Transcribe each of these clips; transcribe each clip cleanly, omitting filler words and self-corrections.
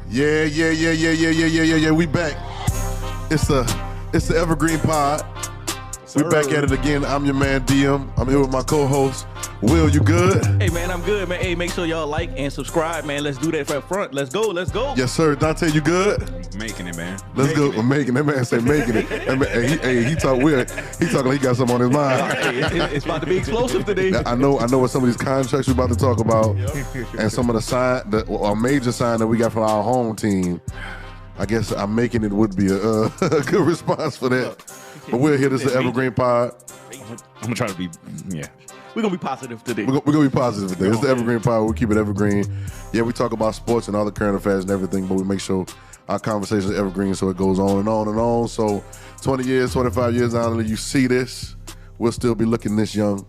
Yeah. We back. It's the Evergreen Pod. We back at it again. I'm your man DM. I'm here with my co-host Will. You good? Hey man, I'm good, man. Hey, make sure y'all like and subscribe, man. Let's do that up front. Let's go. Yes, sir. Dante, you good? Making it, man. Let's go. We're making that man say making it. He talk weird. He talking like he got something on his mind. It's about to be explosive today. I know what some of these contracts we're about to talk about, and some of the major sign that we got from our home team. I guess I'm making it would be a good response for that. But we're here. This is the Evergreen Pod. I'm gonna try to be, We're gonna be positive today. We're gonna be positive today. It's the Evergreen Pod. We keep it evergreen. Yeah, we talk about sports and all the current affairs and everything, but we make sure our conversation is evergreen, so it goes on and on and on. So 20 years, 25 years down, and you see this, we'll still be looking this young.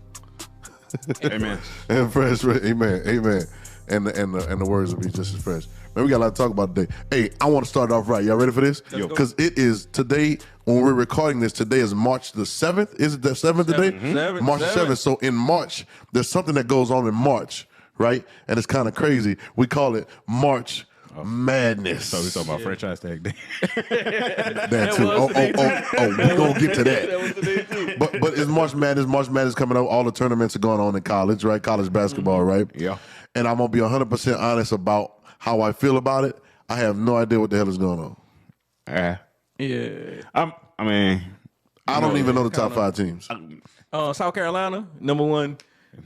Amen. And fresh. Amen. And the words will be just as fresh. Man, we got a lot to talk about today. Hey, I want to start off right. Y'all ready for this? Because it is today, when we're recording this, today is March the 7th. Is it the 7th today? Mm-hmm. March the 7th. So in March, there's something that goes on in March, right? And it's kind of crazy. We call it March Madness. So we talking about franchise tag day. That too. We're going to get to that. But it's March Madness. March Madness coming up. All the tournaments are going on in college, right? College basketball, right? Yeah. And I'm going to be 100% honest about how I feel about it. I have no idea what the hell is going on. Yeah. I don't even know the top 5 teams. South Carolina, number one.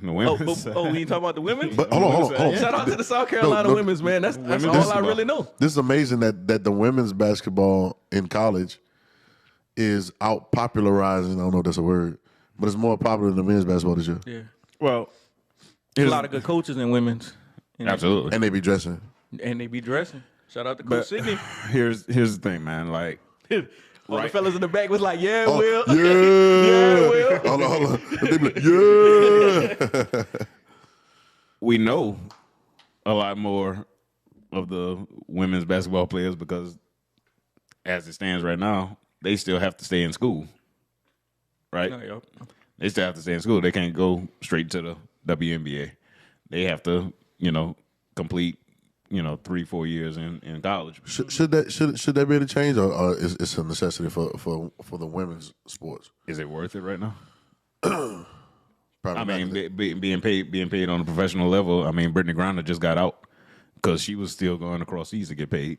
The women's. We ain't talking about the women? But hold on. Shout out to the South Carolina women's, man. That's all I really know. This is amazing that the women's basketball in college is out popularizing. I don't know if that's a word, but it's more popular than the men's basketball this year. Yeah. Well, There's a lot of good coaches in women's. Absolutely. And they be dressing. And they be dressing. Shout out to Coach Sidney. Here's the thing, man. Like, All the fellas in the back was like, Will. Yeah. Will. Hold on. They be like, yeah. we know a lot more of the women's basketball players because, as it stands right now, they still have to stay in school. Right? They still have to stay in school. They can't go straight to the WNBA. They have to, complete 3-4 years in college. Should that be the change, or is it's a necessity for the women's sports? Is it worth it right now? Probably being paid on a professional level. I mean, Brittany Griner just got out because she was still going across seas to get paid.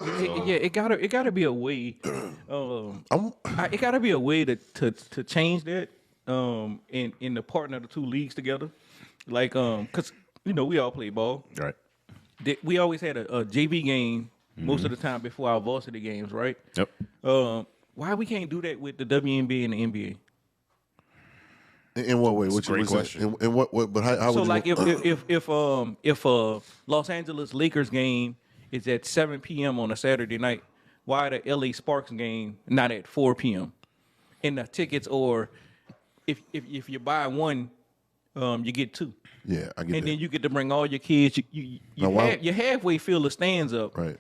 It gotta be a way. It gotta be a way to change that. In the partner of the two leagues together, like because we all play ball. Right. We always had a JV game most of the time before our varsity games, right? Yep. Why we can't do that with the WNBA and the NBA? In what way? That's a great question. In what? But how So would like you? if Los Angeles Lakers game is at 7 p.m. on a Saturday night, why the LA Sparks game not at 4 p.m. And the tickets, or if you buy one, you get two. Yeah, I get that. And then you get to bring all your kids. You halfway fill the stands up, right?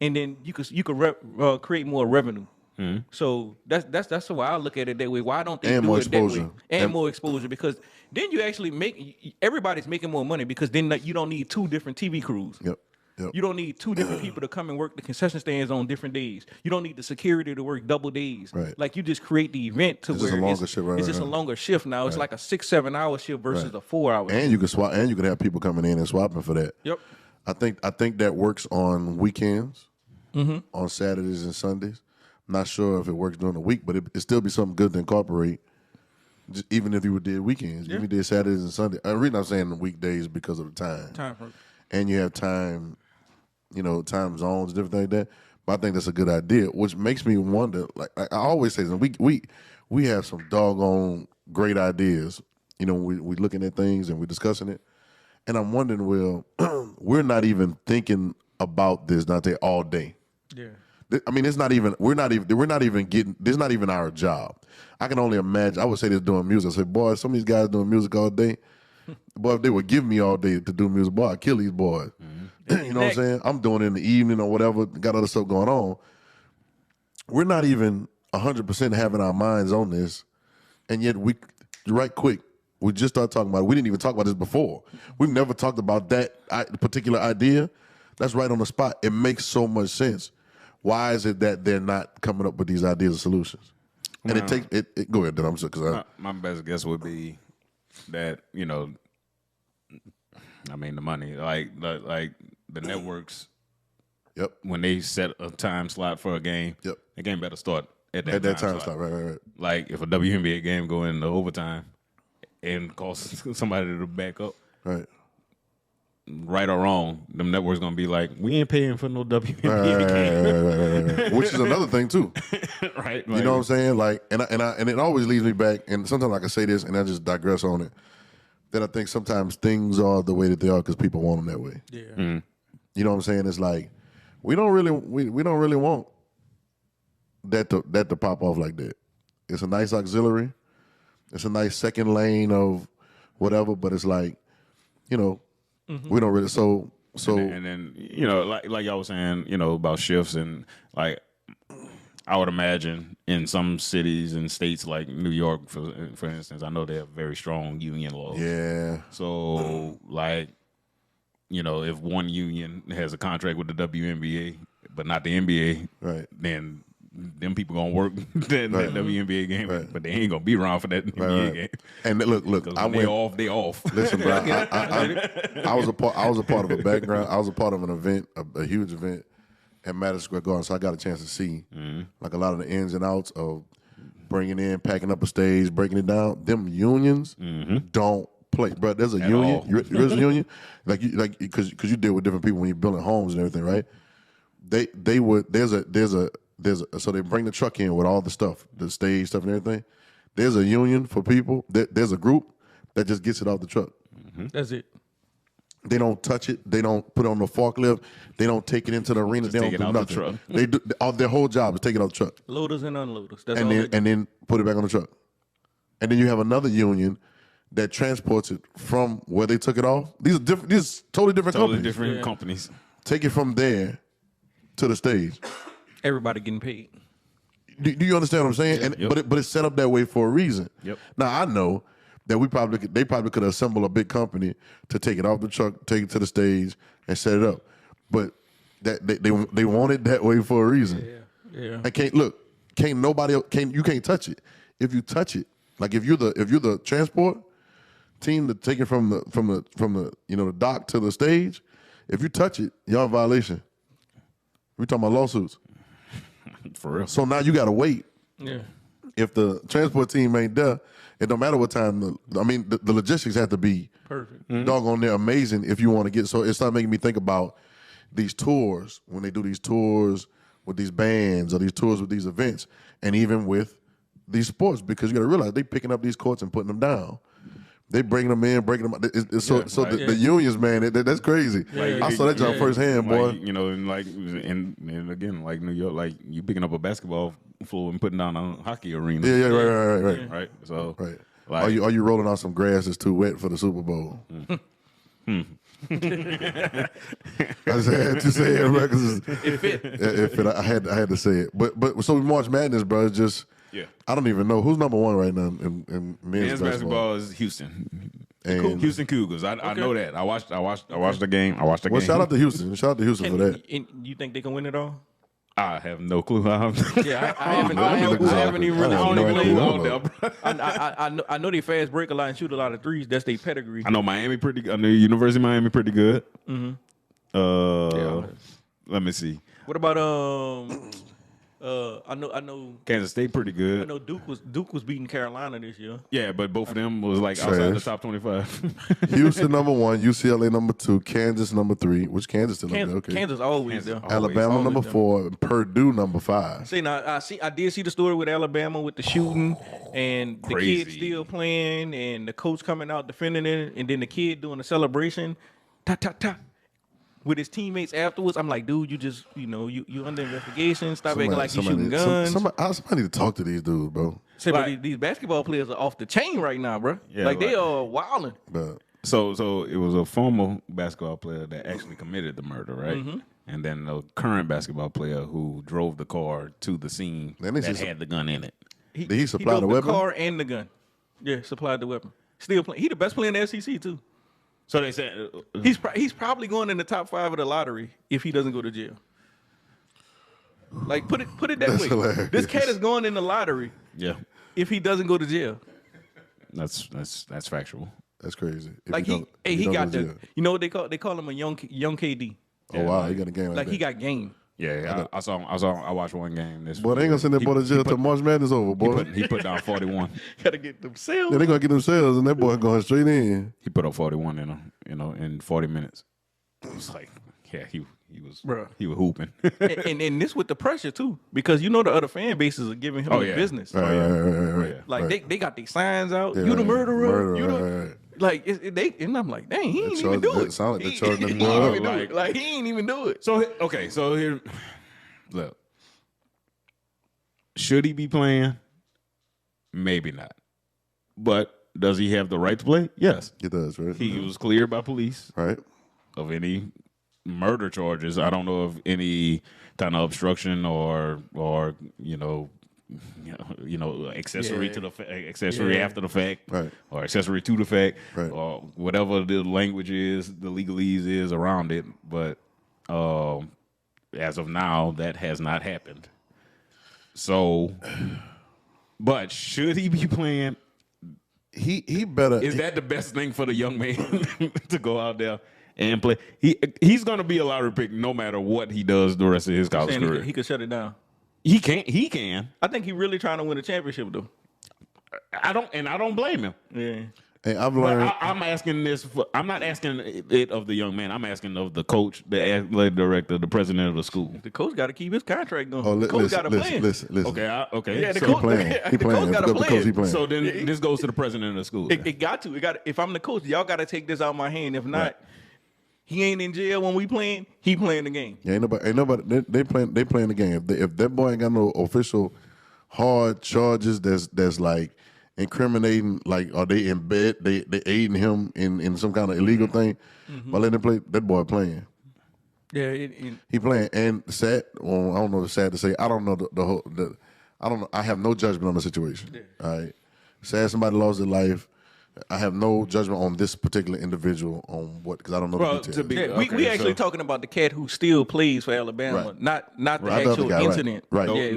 And then you could create more revenue. Mm-hmm. So that's why I look at it that way. Why don't they do it that way? And more exposure, because then you actually everybody's making more money, because then you don't need 2 different TV crews. Yep. You don't need 2 different people to come and work the concession stands on different days. You don't need the security to work double days. Right. Like, you just create the event to where it's just a longer shift now. It's like a 6-7 hour shift versus a 4 hour. And you can swap, and you can have people coming in and swapping for that. Yep. I think that works on weekends, on Saturdays and Sundays. I'm not sure if it works during the week, but it still be something good to incorporate. Just, even if you did weekends, if you did Saturdays and Sundays. The reason I'm saying the weekdays because of the time. And you have time. Time zones, different things like that. But I think that's a good idea, which makes me wonder. Like I always say, we have some doggone great ideas. We looking at things and we're discussing it, and I'm wondering, we're not even thinking about this, Dante, all day. Yeah. I mean, it's not even. We're not even getting. This is not even our job. I can only imagine. I would say this doing music. I say, boy, some of these guys doing music all day. Boy, if they would give me all day to do music, boy, I'd kill these boys. You know what I'm saying? I'm doing it in the evening or whatever, got other stuff going on. We're not even 100% having our minds on this, and yet we just started talking about it. We didn't even talk about this before. We've never talked about that particular idea That's right on the spot. It makes so much sense. Why is it that they're not coming up with these ideas and solutions? And it takes it. Go ahead, then. I'm sorry, because my best guess would be that I mean the money, like the networks. Yep. When they set a time slot for a game, Yep. the game better start at At that time slot. Right. Like if a WNBA game go into overtime and cost somebody to back up, right or wrong, them networks gonna be like, we ain't paying for no WNBA game, right. Which is another thing too, right? You know what I'm saying? Like, and it always leads me back. And sometimes I can say this, and I just digress on it. That I think sometimes things are the way that they are because people want them that way. Yeah. Mm-hmm. You know what I'm saying? It's like we don't really want that to pop off like that. It's a nice auxiliary. It's a nice second lane of whatever, but it's like, we don't really so and then like y'all was saying, about shifts and like I would imagine in some cities and states like New York, for instance, I know they have very strong union laws. Yeah. So like, if one union has a contract with the WNBA but not the NBA, right, then them people gonna work that WNBA game, but they ain't gonna be around for that NBA game. And look, they off. Listen, bro, I was a part of a background. I was a part of an event, a huge event at Madison Square Garden, so I got a chance to see like a lot of the ins and outs of bringing in, packing up a stage, breaking it down. Them unions don't play, bro. There's a union. There's a union, because you deal with different people when you're building homes and everything, right? They would so they bring the truck in with all the stuff, the stage stuff and everything. There's a union for people. There's a group that just gets it off the truck. That's it. They don't touch it. They don't put it on the forklift. They don't take it into the arena. They don't do nothing. The truck. They do their whole job is take it off the truck. Loaders and unloaders. That's and then put it back on the truck. And then you have another union that transports it from where they took it off. These are different. These totally different companies. Take it from there to the stage. Everybody getting paid. Do you understand what I'm saying? Yep. But it's set up that way for a reason. Yep. Now I know that they probably could assemble a big company to take it off the truck, take it to the stage, and set it up. But that they want it that way for a reason. Yeah. And can't nobody else, you can't touch it. If you touch it, like if you're the transport team to take it from the the dock to the stage, if you touch it, you're in violation. We're talking about lawsuits. For real. So now you got to wait. Yeah. If the transport team ain't there, it don't matter what time. The logistics have to be perfect. Doggone, they're amazing if you want to get. So it started making me think about these tours, when they do these tours with these bands or these tours with these events, and even with these sports, because you got to realize they picking up these courts and putting them down. They breaking them in, breaking them out. The unions, man, that's crazy. I saw that job firsthand, boy. And again, like New York, like you picking up a basketball floor and putting down a hockey arena. Yeah, right. Right. So, right. Like, are you rolling out some grass that's too wet for the Super Bowl? I just had to say it, right? It fit. I had to say it. But so March Madness, bro, it's just. Yeah. I don't even know who's number one right now in men's basketball is Houston. And Houston Cougars. I know that. I watched the game. Well, shout out to Houston. Shout out to Houston for that. And you think they can win it all? I have no clue. I haven't even really. I know they fast break a lot and shoot a lot of threes. That's their pedigree. I know Miami pretty good. I know University of Miami pretty good. Let me see. What about I know Kansas State pretty good. I know Duke was beating Carolina this year. Yeah, but both of them was like outside the top 25. Houston number 1, UCLA number 2, Kansas number 3, which Kansas still up there. Okay. Kansas always there. Alabama number 4, Purdue number 5. See now, I did see the story with Alabama with the shooting and the kid still playing and the coach coming out defending it and then the kid doing a celebration, with his teammates afterwards. I'm like, dude, you just, you under investigation. Stop acting like you shooting guns. Somebody need to talk to these dudes, bro. But these basketball players are off the chain right now, bro. Yeah, they are wilding. But so it was a former basketball player that actually committed the murder, right? Mm-hmm. And then the current basketball player who drove the car to the scene that had the gun in it. Did he supply the weapon? The car and the gun. Yeah, supplied the weapon. Still playing. He the best player in the SEC too. So they said He's probably going in the top 5 of the lottery if he doesn't go to jail. Like put it that That's way. hilarious. This cat is going in the lottery yeah, if he doesn't go to jail. that's factual. That's crazy. If Like you don't- if he you don't got go to the jail. you know what they call him a young KD. Oh wow, he got a game like Like that. he got game. Yeah, I watched one game. This Boy, they ain't gonna send that boy to jail till March Madness over, boy. he put down 41. Gotta get themselves. Yeah, they gonna get themselves, and that boy going straight in. He put up 41 in 40 minutes. It was like, yeah, he was Bruh. he was hooping. and this with the pressure too, because you know the other fan bases are giving him Oh, the yeah. business. Right. Like they got these signs out. Yeah, You the murderer. You the right. like and I'm like, dang, he ain't even do it. Sound like they He charging ain't that boy even do up. it. Like he ain't even do it. So here, look, should he be playing? Maybe not. But does he have the right to play? Yes. He does, right? He was cleared by police Right. of any murder charges. I don't know of any kind of obstruction or accessory Yeah. to the accessory Yeah. after the fact, Right. or accessory to the fact, Right. or whatever the language is, the legalese is around it. But as of now, that has not happened. So, but should he be playing? He better. Is that the best thing for the young man to go out there and play? He's going to be a lottery pick no matter what he does the rest of his college Saying career. he could shut it down. He can. I think he really trying to win a championship though. I don't blame him. Yeah. Hey, I've But learned. I'm asking this. I'm not asking it of the young man. I'm asking of the coach, the athletic director, the president of the school. The coach got to keep his contract going. Oh, the coach got to play. listen. Okay. Okay. Yeah, the so, coach- He playing. He the coach playing. gotta Because play he it. playing. so then this goes to the president of the school. It got to. It got. If I'm the coach, y'all got to take this out of my hand. If not, he ain't in jail when we playing. He playing the game. Yeah, ain't nobody. They playing the game. If that boy ain't got no official hard charges, that's like incriminating. Like, are they in bed? They aiding him in some kind of illegal thing. By letting him play, that boy playing. Yeah. He playing. And sad. Well, I don't know. If it's sad to say. I don't know the whole. I don't know. I have no judgment on the situation. All right. Sad somebody lost their life. I have no judgment on this particular individual on what, because I don't know Well, the to details. be- Yeah, we Okay, actually so- talking about the cat who still plays for Alabama, Right. not the Right, the other actual guy, right. incident. Right. Yeah,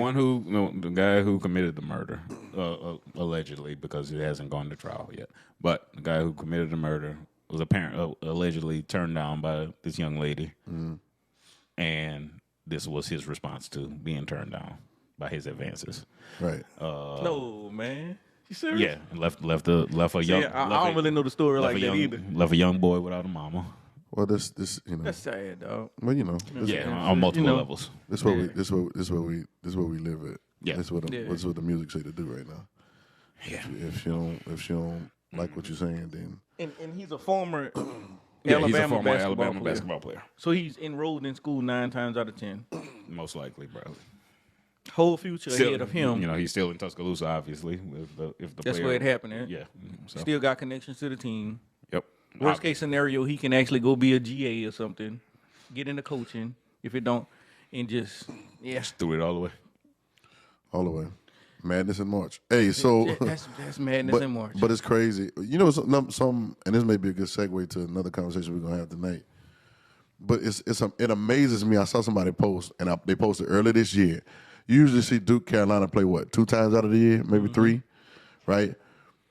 The guy who committed the murder, allegedly, because it hasn't gone to trial yet. But the guy who committed the murder was allegedly turned down by this young lady, and this was his response to being turned down by his advances. Right. No, man. You serious? Yeah, and left a young. Yeah, I don't really know the story like that either. Left a young boy without a mama. Well, this That's sad, dog. well, this, Yeah, on multiple levels. this what we live at. Yeah. This what the music say to do right now. Yeah. If she don't like what you're saying, then And he's a former Yeah, Alabama, he's a former basketball, Alabama player. basketball player. So he's enrolled in school 9 times out of 10. Most likely, probably. Whole future ahead of him. You know, he's still in Tuscaloosa, obviously. If the That's player, where it happened. Eh? Yeah. So, Still got connections to the team. yep. Worst case scenario, he can actually go be a GA or something, get into coaching. If it don't, and just Threw it all the way. all the way. Madness in March. Hey, so that's madness in March. But it's crazy. You know, some and this may be a good segue to another conversation we're gonna have tonight. But it amazes me. I saw somebody post, and they posted earlier this year. You usually see Duke, Carolina play what, 2 times out of the year, maybe 3, right?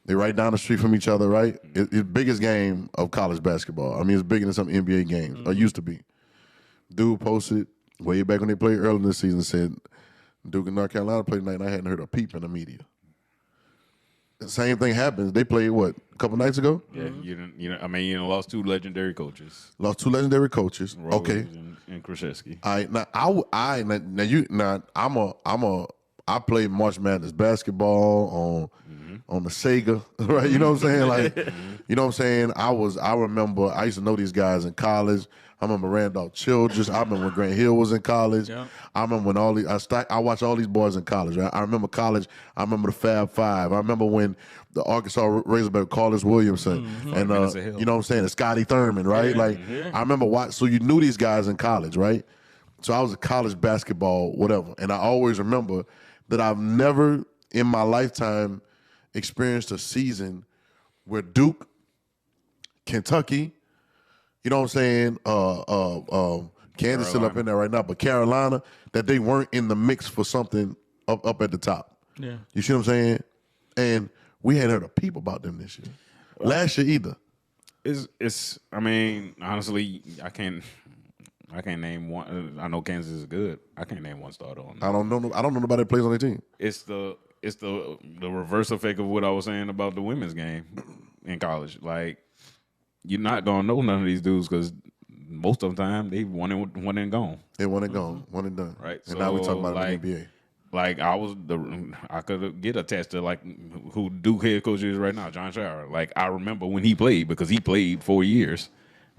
They right down the street from each other, right? It's the biggest game of college basketball. I mean, it's bigger than some NBA games, or used to be. Dude posted way back when they played early in the season, said Duke and North Carolina played tonight, and I hadn't heard a peep in the media. The same thing happens. They played, what, a couple nights ago? Yeah, you lost 2 legendary coaches. Lost 2 legendary coaches. Rose Okay. and Krzyzewski. I played March Madness basketball on the Sega, right? You know what I'm saying? Like, you know what I'm saying? I remember I used to know these guys in college. I remember Randolph Childress. I remember when Grant Hill was in college. Yeah. I remember when I watched all these boys in college. Right? I remember college. I remember the Fab Five. I remember when the Arkansas Razorback, Carlos Williamson, and Minutes of Hill. you know what I'm saying, and Scotty Thurman, right? I remember so you knew these guys in college, right? So I was a college basketball, whatever, and I always remember that I've never in my lifetime experienced a season where Duke Kentucky, you know what I'm saying? Kansas still up in there right now, but Carolina, that they weren't in the mix for something up at the top. Yeah. You see what I'm saying? And we hadn't heard a peep about them this year. Last year either. It's. I mean, honestly, I can't name one. I know Kansas is good. I can't name one starter on. I don't know nobody that plays on their team. It's the reverse effect of what I was saying about the women's game in college. Like, you're not gonna know none of these dudes because most of the time they one and gone. They one and gone, one and done. Right. And now we're talking about like, the NBA. Like I could get attached to like who Duke head coach is right now, John Shower. Like I remember when he played because he played 4 years,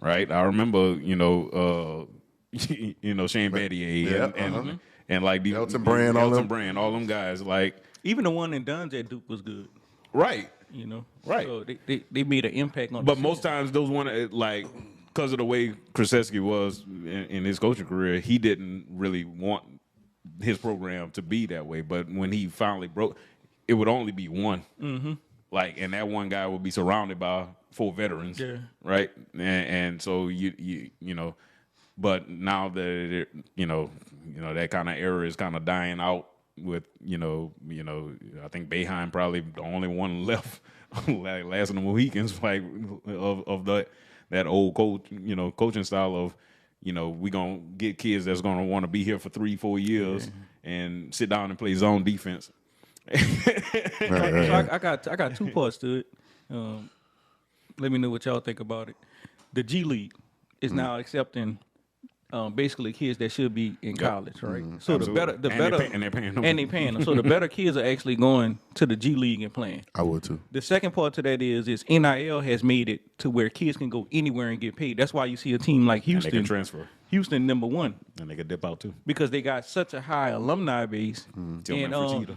right? I remember Shane Battier and like the Elton Brand, all them guys. Like even the one in Duns at Duke was good. Right. Right. So they made an impact on. But most times those like because of the way Krzyzewski was in his coaching career, he didn't really want his program to be that way, but when he finally broke, it would only be one. Mm-hmm. Like, and that one guy would be surrounded by 4 veterans, right? And so you know, but now that that kind of era is kind of dying out with you know, I think Boeheim probably the only one left, like last of the Mohicans, like of that old coaching style of. We gonna get kids that's gonna want to be here for 3-4 years and sit down and play zone defense. So I got 2 parts to it. Let me know what y'all think about it. The G League is now accepting basically kids that should be in college, right? So Absolutely. the better, and they're paying them. and they paying them. So the better kids are actually going to the G League and playing. I would too. The second part to that is NIL has made it to where kids can go anywhere and get paid. That's why you see a team like Houston. And they can transfer. Houston #1. And they can dip out too. Because they got such a high alumni base. And Mr.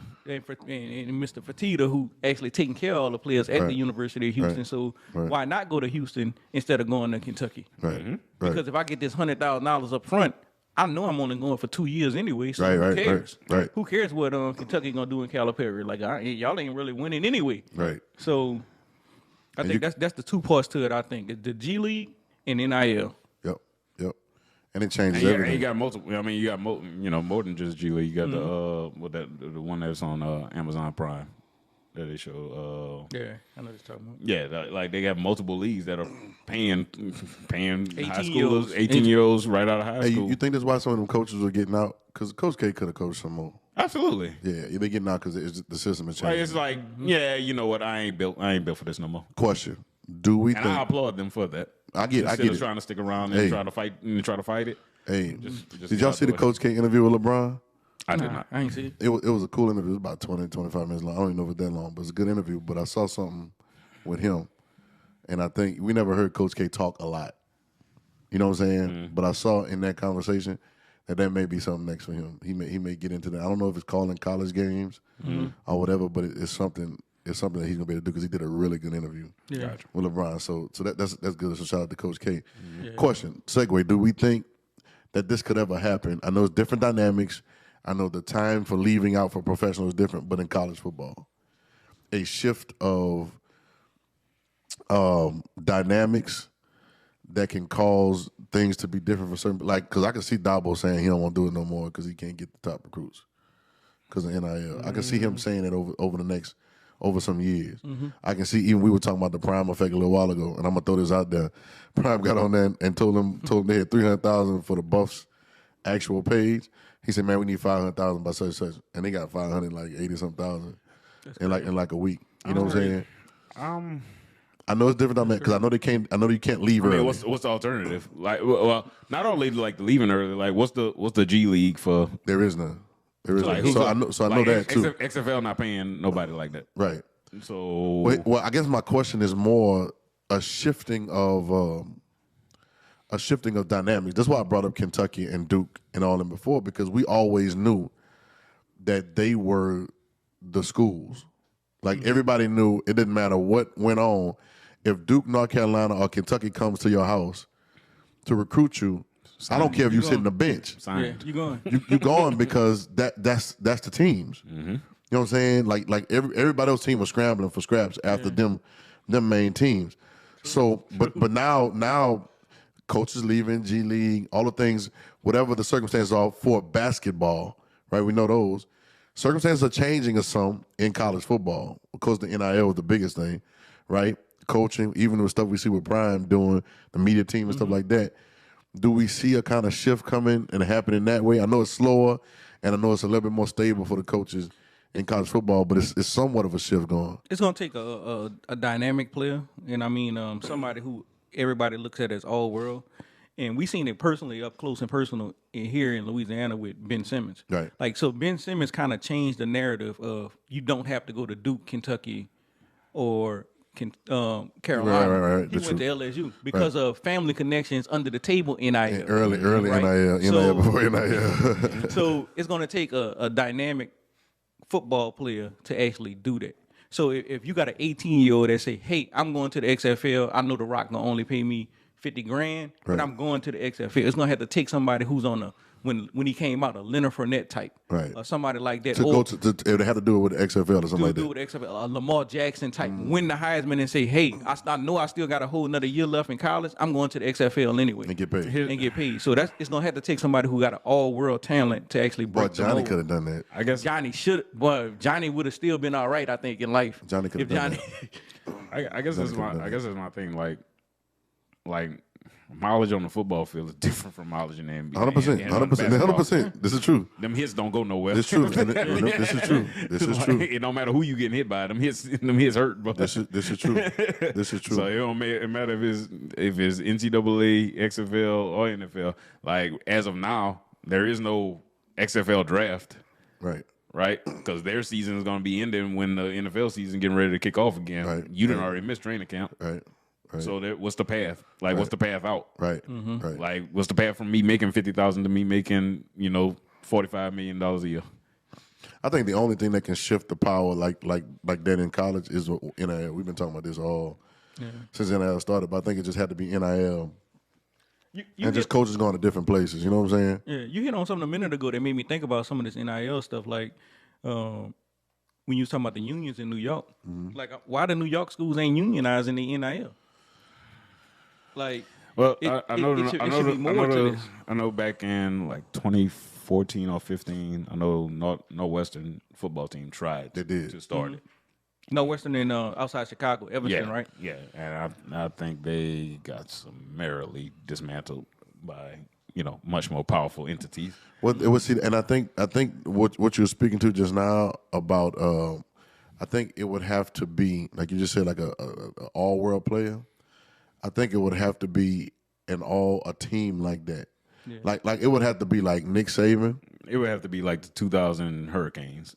Fertitta, who actually taking care of all the players at the University of Houston. So why not go to Houston instead of going to Kentucky? Right. Mm-hmm. Because if I get this $100,000 up front, I know I'm only going for 2 years anyway. So who cares? Right. Who cares what Kentucky gonna do in Calipari? Like y'all ain't really winning anyway. Right. So I think that's the 2 parts to it. I think the G League and NIL. Yep. And it changes And everything. you got multiple. I mean, you got more than just G League. You got the one that's on Amazon Prime that they show. Yeah, I know what you're talking about. Yeah, like they have multiple leagues that are paying high 18-year-olds. schoolers, 18-year-olds right out of high Hey, school. you think that's why some of them coaches are getting out? Because Coach K could have coached some more. Absolutely. Yeah, they're getting out because the system is Like changing. it's like, yeah, you know what? I ain't built for this no more. Question: do we And think? I applaud them for that. I get Instead of it. trying to stick around and try to fight it. Hey, Just did y'all see the Coach K interview with LeBron? I did not. I ain't see it. It was a cool interview. It was about 20, 25 minutes long. I don't even know if it's that long, but it's a good interview. But I saw something with him, and I think we never heard Coach K talk a lot. You know what I'm saying? Mm-hmm. But I saw in that conversation that may be something next for him. He may get into that. I don't know if it's calling college games or whatever, but it's something. It's something that he's gonna be able to do because he did a really good interview with LeBron. So that's good. So shout out to Coach K. Question, segue. Do we think that this could ever happen? I know it's different dynamics. I know the time for leaving out for professionals is different, but in college football, a shift of dynamics that can cause things to be different for certain, like, because I can see Dabo saying he don't want to do it no more because he can't get the top recruits because of NIL. I can see him saying it over some years. I can see, even we were talking about the Prime effect a little while ago, and I'm gonna throw this out there. Prime got on there and told them they had 300,000 for the Buffs actual page. He said, "Man, we need 500,000 by such and such," and they got 580-something thousand in like a week. You know what I'm saying? I know it's different because I know they can't. I know you can't leave early. I mean, what's the alternative? Like, well, not only like the leaving early. Like, what's the G League for? There is none. There is Like, none. So I know like, that too. XFL not paying nobody like that. Right. So Well, I guess my question is more a shifting of dynamics. That's why I brought up Kentucky and Duke and all them before, because we always knew that they were the schools. Like everybody knew it didn't matter what went on. If Duke, North Carolina, or Kentucky comes to your house to recruit you, I don't care if you sit in the bench. Yeah, you going? You going because that's the teams. You know what I'm saying? Like everybody else team was scrambling for scraps after them main teams. So, but now, coaches leaving, G League, all the things, whatever the circumstances are for basketball, right? We know those circumstances are changing some in college football because the NIL is the biggest thing, right? Coaching, even with stuff we see with Prime doing the media team and stuff like that. Do we see a kind of shift coming and happening that way? I know it's slower, and I know it's a little bit more stable for the coaches in college football, but it's somewhat of a shift going. It's going to take a dynamic player, and I mean somebody who everybody looks at as all world. And we seen it personally up close and personal here in Louisiana with Ben Simmons. Right. Like, so Ben Simmons kind of changed the narrative of you don't have to go to Duke, Kentucky, or Carolina. Right. He went to LSU because of family connections under the table NIL. Early right? NIL before NIL. So it's going to take a dynamic football player to actually do that. So if you got an 18-year-old that say, hey, I'm going to the XFL, I know The Rock going to only pay me $50,000, but I'm going to the XFL. It's going to have to take somebody who's on when he came out, a Leonard Fournette type. Right. Or somebody like that. It would have to do it with the XFL or something like that. Do it with the XFL. A Lamar Jackson type. Win the Heisman and say, hey, I know I still got a whole another year left in college. I'm going to the XFL anyway. And get paid. So it's going to have to take somebody who got an all-world talent to actually break the mold. Johnny could have done that. I guess Johnny would have still been all right, I think, in life. Johnny could have done that. I guess that's my thing. Like mileage on the football field is different from mileage in the NBA. 100%. This is true. Them hits don't go nowhere. This is true. This is true. This is true. It don't matter who you getting hit by. Them hits hurt. But this is true. This is true. So it don't matter if it's NCAA, XFL, or NFL. Like as of now, there is no XFL draft. Right? Because their season is going to be ending when the NFL season getting ready to kick off again. Right. You done already missed training camp. Right. So what's the path? Like, what's the path out? Right. Like, what's the path from me making $50,000 to me making, $45 million a year? I think the only thing that can shift the power like that in college is NIL. We've been talking about this all since NIL started, but I think it just had to be NIL. And just coaches going to different places. You know what I'm saying? Yeah, you hit on something a minute ago that made me think about some of this NIL stuff. Like when you was talking about the unions in New York, like why the New York schools ain't unionizing the NIL? Like, well, I know back in like 2014 or 15, I know Northwestern football team tried to start it. Northwestern in outside Chicago, Evanston, right? Yeah, and I think they got summarily dismantled by much more powerful entities. Well, it was, and I think what you were speaking to just now about, I think it would have to be like you just said, like a all world player. I think it would have to be a team like that. Yeah. Like it would have to be like Nick Saban. It would have to be like the 2000 Hurricanes.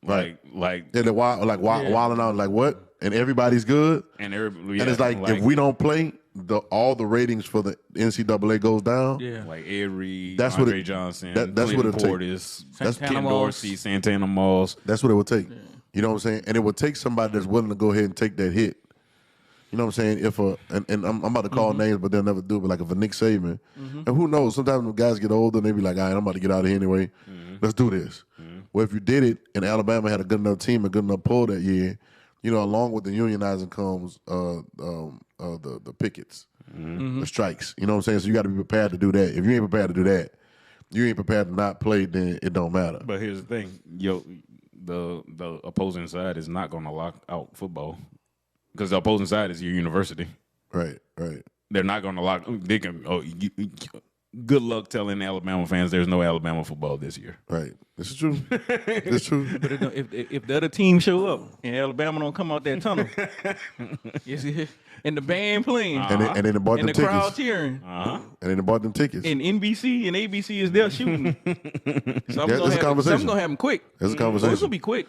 Like wilding out like what? And everybody's good. And it's like if we don't play, all the ratings for the NCAA goes down. Yeah. Like Ed Reed, Andre Johnson, that's what it Portis, that's Ken Dorsey, Santana Moss. That's what it would take. Yeah. You know what I'm saying? And it would take somebody that's willing to go ahead and take that hit. You know what I'm saying? And I'm about to call names, but they'll never do it. But like if a Nick Saban, and who knows? Sometimes when guys get older, they be like, all right, I'm about to get out of here anyway. Let's do this. Well, if you did it, and Alabama had a good enough team, a good enough pull that year, along with the unionizing comes the pickets, the strikes. You know what I'm saying? So you got to be prepared to do that. If you ain't prepared to do that, you ain't prepared to not play, then it don't matter. But here's the thing, the opposing side is not going to lock out football. Because the opposing side is your university. Right. They're not going to lock. They can. Good luck telling Alabama fans there's no Alabama football this year. Right. This is true. This is true. But if the other team show up and Alabama don't come out that tunnel, and the band playing, and then they bought them tickets, and the crowd cheering, and then they bought them tickets, and NBC and ABC is there shooting. Something's gonna happen quick. There's a conversation. It's gonna be quick.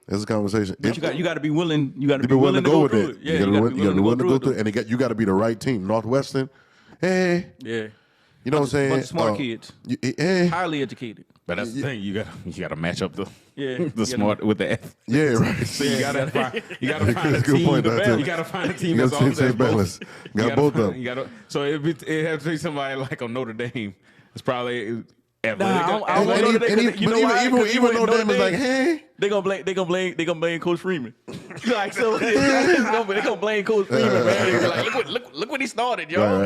There's a conversation. But you got to be willing. You got to be willing to go with through it. it. Yeah, you got to be willing to go through it, and you got to be the right team. Northwestern, hey, yeah. You know what I'm saying? Bunch of smart kids, highly educated. But that's the thing. You got to match up the smart know. with the F. Yeah, right. So you got to find a team. You got to find a team that's all balanced. Got both of them. So it has to be somebody like on Notre Dame. It's probably Ever. Nah, I don't know that. Even though Notre Dame's like, hey, they gonna blame Coach Freeman. Like so, they gonna blame Coach Freeman, man. They be like, look what he started, y'all.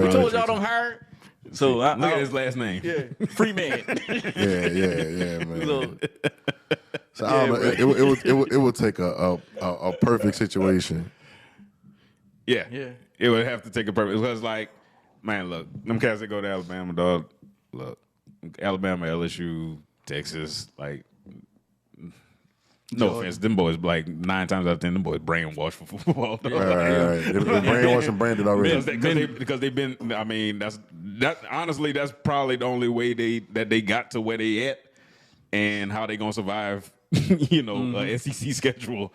We told y'all don't hire. So look at his last name. Yeah, Freeman. yeah, man. So I don't know. It would take a perfect situation. Yeah. It would have to take a perfect. Because like, man, look, them cats that go to Alabama, dog. Look, Alabama, LSU, Texas, like. No offense, them boys like 9 times out of 10, them boys brainwashed for football. Right. They're brainwashed and branded already. Because they've been. I mean, that's honestly that's probably the only way they got to where they at, and how they gonna survive. SEC schedule.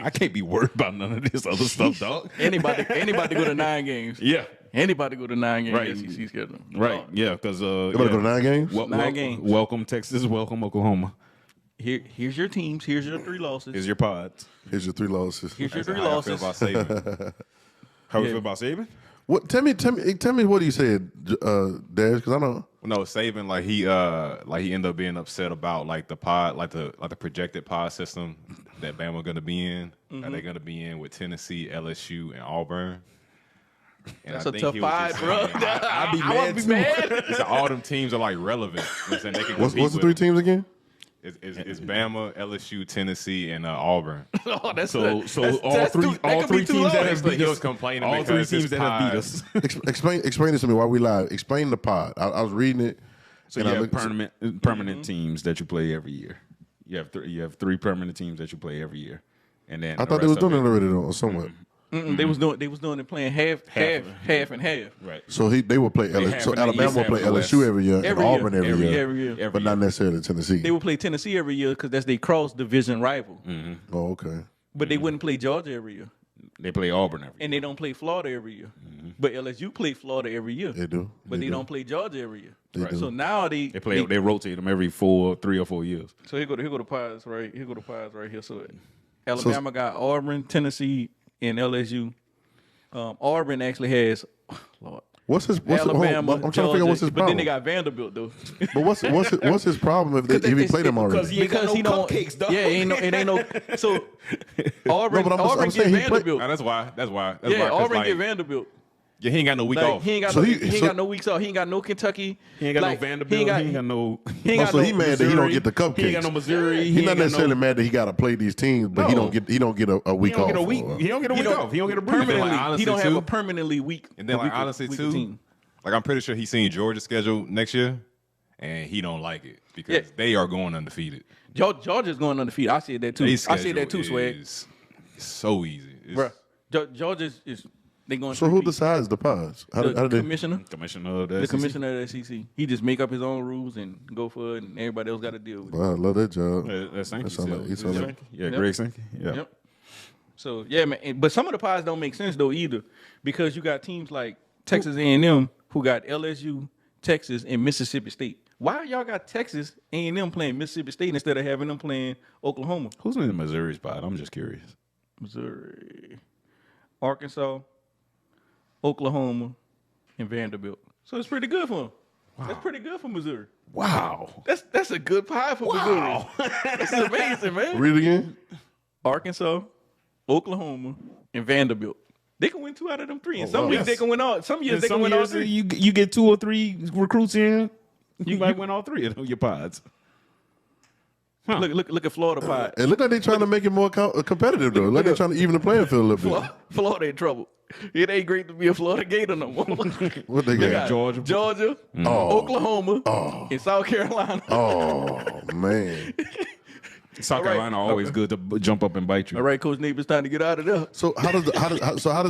I can't be worried about none of this other stuff, dog. Anybody go to 9 games. Yeah. Anybody go to 9 games right. SEC schedule. Right. Yeah. Because you better go to 9 games. 9 games. Welcome Texas. Welcome Oklahoma. Here's your teams. Here's your 3 losses. Here's your pods. Here's your 3 losses. Here's your 3 losses. How we feel about Saban? What? Tell me what he said, Dash, because I don't. No, Saban he ended up being upset about like the pod, like the projected pod system that Bama gonna be in. That they're gonna be in with Tennessee, LSU, and Auburn. And that's a tough pod, bro. I'd be mad too. It's all them teams are like relevant. You know what I'm saying? What's the 3 teams again? It's Bama, LSU, Tennessee, and Auburn. Oh, that's all three teams that have beat us. Complaining all 3 teams that have beat us. Explain this to me while we live. Explain the pod. I was reading it. So you have permanent teams that you play every year. You have 3 permanent teams that you play every year, and then I thought they was doing it already though, somewhat. They was doing it playing half and half. Right. So they would play LSU. So Alabama will play LSU every year and Auburn every year, but not necessarily Tennessee. They would play Tennessee every year because that's their cross division rival. Oh, okay. But they wouldn't play Georgia every year. They play Auburn every year. And they don't play Florida every year. But LSU play Florida every year. They do. But they don't play Georgia every year. They do. So now they rotate them every 3 or 4 years. So here go the pies right. Here go the pies right here. So Alabama got Auburn, Tennessee, and LSU. Auburn actually has What's Alabama, I'm trying to figure out what's his problem. But then they got Vanderbilt though. But what's his problem if he played them already? Because he don't. Cupcakes, dog. Yeah, it ain't no. So Auburn, I'm Auburn saying get he played- Vanderbilt. That's why. Yeah, Auburn get Vanderbilt. Yeah, he ain't got no week Like, off. he ain't got So no weeks off. He ain't got no Kentucky. He ain't got Like, no Vanderbilt. He ain't got no. So he mad that he don't get the cupcakes. He ain't got no Missouri. He's not necessarily mad that he got to play these teams, but he don't get a week off. He don't get a week off. He don't get a break. Permanently, honestly, he don't have too. a permanently weak. And then, like, honestly, weak too, team. like, I'm pretty sure he's seen Georgia's schedule next year, and he don't like it because they are going undefeated. Georgia's going undefeated. I said that too. I said that too, Swag. It's so easy. Bro, Georgia's is they going. So who decides the pods? How the do they? commissioner? Commissioner of the The SEC. commissioner of the SEC. He just make up his own rules and go for it, and everybody else got to deal with it. Well, I love that job. That's Sankey. That sound like- Yeah, Greg Sankey. Yeah. Yep. So yeah, man. But some of the pods don't make sense though either, because you got teams like Texas A&M who got LSU, Texas, and Mississippi State. Why y'all got Texas A&M playing Mississippi State instead of having them playing Oklahoma? Who's in the Missouri spot? I'm just curious. Missouri, Arkansas, Oklahoma, and Vanderbilt. So it's pretty good for them. Wow. That's pretty good for Missouri. Wow. That's a good pie for Missouri. That's amazing, man. Read it again. Arkansas, Oklahoma, and Vanderbilt. They can win 2 out of them 3. And some wow. weeks they can win all. Some years they can win all 3. You get 2 or 3 recruits in. You might win all 3 of your pods. Huh. Look at Florida pie. It look like they're trying to make it more competitive though. Like they're trying to even the playing field a little bit. Florida in trouble. It ain't great to be a Florida Gator no more. What they got? Georgia. Oklahoma, and South Carolina. Oh man. South Carolina always good to jump up and bite you. All right, Coach Nate, it's time to get out of there. So how does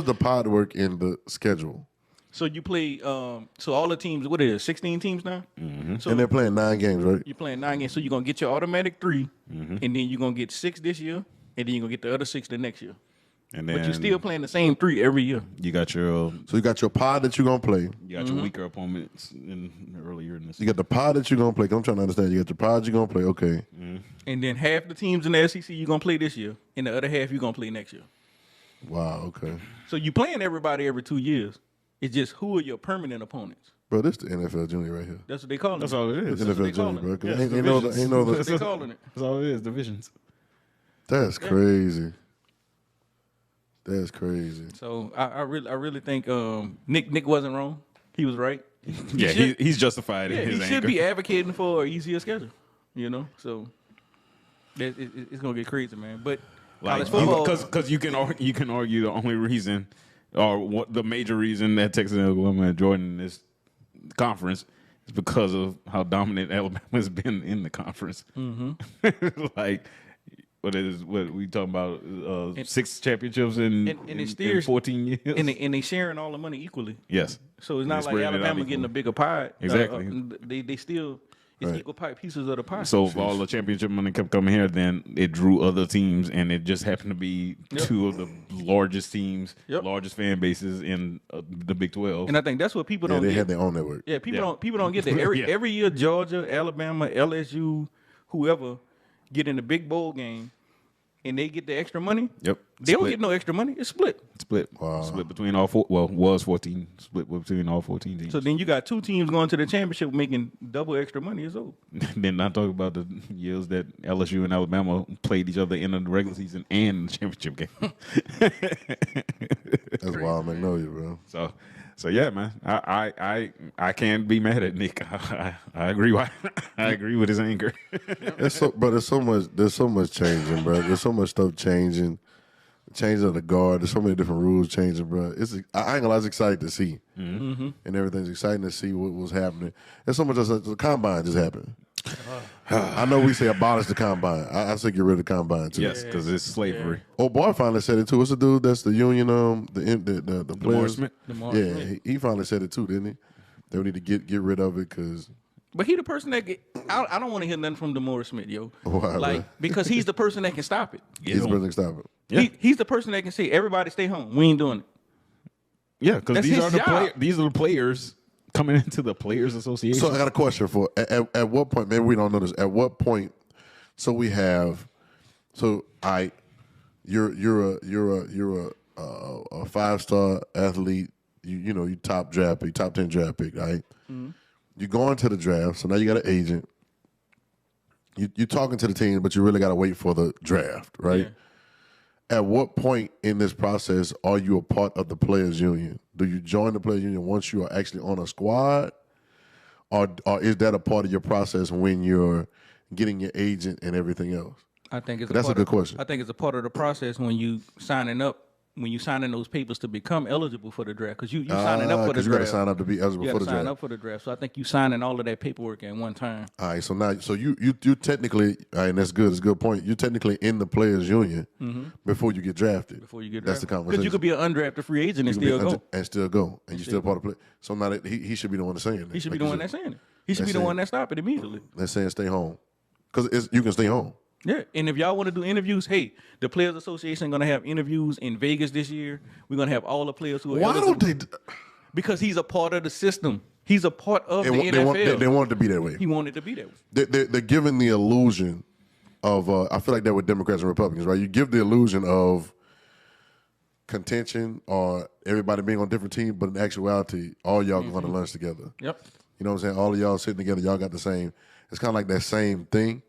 the pod work in the schedule? So you play. So all the teams. What is it? 16 teams now. Mm-hmm. So And they're playing 9 games, right? you're playing 9 games. So you're gonna get your automatic 3, and then you're gonna get 6 this year, and then you're gonna get the other 6 the next year. And then But you're still playing the same 3 every year. you got your So you got your pod that you're gonna play. weaker opponents earlier in this. You got the pod that you're gonna play. 'Cause I'm trying to understand. You got your pod you're gonna play. Okay. And then half the teams in the SEC you're gonna play this year, and the other half you're gonna play next year. Wow. Okay. So you playing everybody every 2 years. It's just who are your permanent opponents. Bro, this the NFL junior right here. That's what they call it. That's all it is. NFL junior, bro. 'Cause ain't no That's what they calling it. That's all it is. Divisions. That's crazy. That's crazy. So I really think Nick wasn't wrong. He was right. He's justified in his he should anger. be advocating for an easier schedule. So it's gonna get crazy, man. But college football, because you can argue the only reason or the major reason that Texas and Oklahoma are joining this conference is because of how dominant Alabama's been in the conference. Mm-hmm. Like. What we talking about? 6 championships in 14 years, and they sharing all the money equally. Yes. So it's not like Alabama getting a bigger pie. Exactly. They still equal pieces of the pie. So if all the championship money kept coming here, then it drew other teams, and it just happened to be 2 of the largest teams, largest fan bases in the Big 12. And I think that's what people don't. They get. had their own network. Yeah, people don't get that. Every year, Georgia, Alabama, LSU, whoever get in the big bowl game. And they get the extra money. Yep. They don't get no extra money. It's split. Wow. Split between all 4. Well, was 14. Split between all 14 teams. So then you got 2 teams going to the championship making double extra money. It's over. Then not talk about the years that LSU and Alabama played each other in the regular season and the championship game. That's wild, Magnolia, bro. So yeah, man. I can't be mad at Nick. I agree. I agree with his anger. There's so much changing, bro. There's so much stuff changing of the guard. There's so many different rules changing, bro. I ain't gonna lie, it's exciting to see, and everything's exciting to see what was happening. There's so much. The combine just happened. I know we say abolish the combine. I say get rid of the combine too. Yes, because it's slavery. Oh, boy finally said it too. What's the dude that's the union? The players. Smith. He finally said it too, didn't he? They would need to get rid of it because. But he the person that I don't want to hear nothing from DeMaurice Smith, yo. Why, like man? Because he's the person that can stop it. He's the person that can stop it. Yeah. He's the person that can say everybody stay home. We ain't doing it. Yeah, because That's these his are the job. these are the players coming into the Players Association. So I got a question for at what point? Maybe we don't know this. At what point? So we have. So you're a 5-star athlete. You top 10 draft pick, right? Mm-hmm. You go into the draft, so now you got an agent. You're talking to the team, but you really got to wait for the draft, right? Yeah. At what point in this process are you a part of the players' union? Do you join the players' union once you are actually on a squad, or is that a part of your process when you're getting your agent and everything else? I think it's that's a good question. I think it's a part of the process when you signing those papers to become eligible for the draft, because you signing up for the draft. You got to sign up to be eligible for the draft. Sign up for the draft. So I think you signing all of that paperwork at one time. All right. So now, you technically, and that's good. It's a good point. You're technically in the players' union before you get drafted. That's the conversation. Because you could be an undrafted free agent and still go. And you still part of the play. So now that he should be the one that's saying it. He should be the one that's saying it. He should be the one that stop it immediately. That's saying stay home, because you can stay home. Yeah, and if y'all want to do interviews, hey, the Players Association going to have interviews in Vegas this year. We're going to have all the players who are eligible. Why don't they? Because he's a part of the system. He's a part of the NFL. They want it to be that way. He wanted to be that way. They're giving the illusion of, I feel like that with Democrats and Republicans, right? You give the illusion of contention or everybody being on different teams, but in actuality, all y'all going to lunch together. Yep. You know what I'm saying? All of y'all sitting together, y'all got the same. It's kind of like that same thing.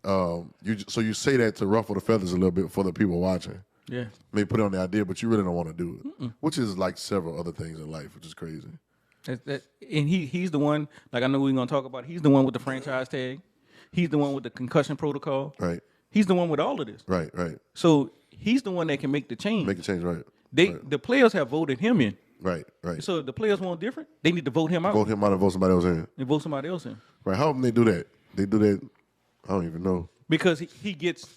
So you say that to ruffle the feathers a little bit for the people watching. Yeah. Maybe put it on the idea, but you really don't want to do it, which is like several other things in life, which is crazy. And he's the one, like I know we're going to talk about, he's the one with the franchise tag. He's the one with the concussion protocol. Right. He's the one with all of this. Right. So he's the one that can make the change. Make a change, right. The players have voted him in. Right. So if the players want different, they need to vote him out. Vote him out and vote somebody else in. And vote somebody else in. Right. How often they do that? They do that, I don't even know. Because he gets,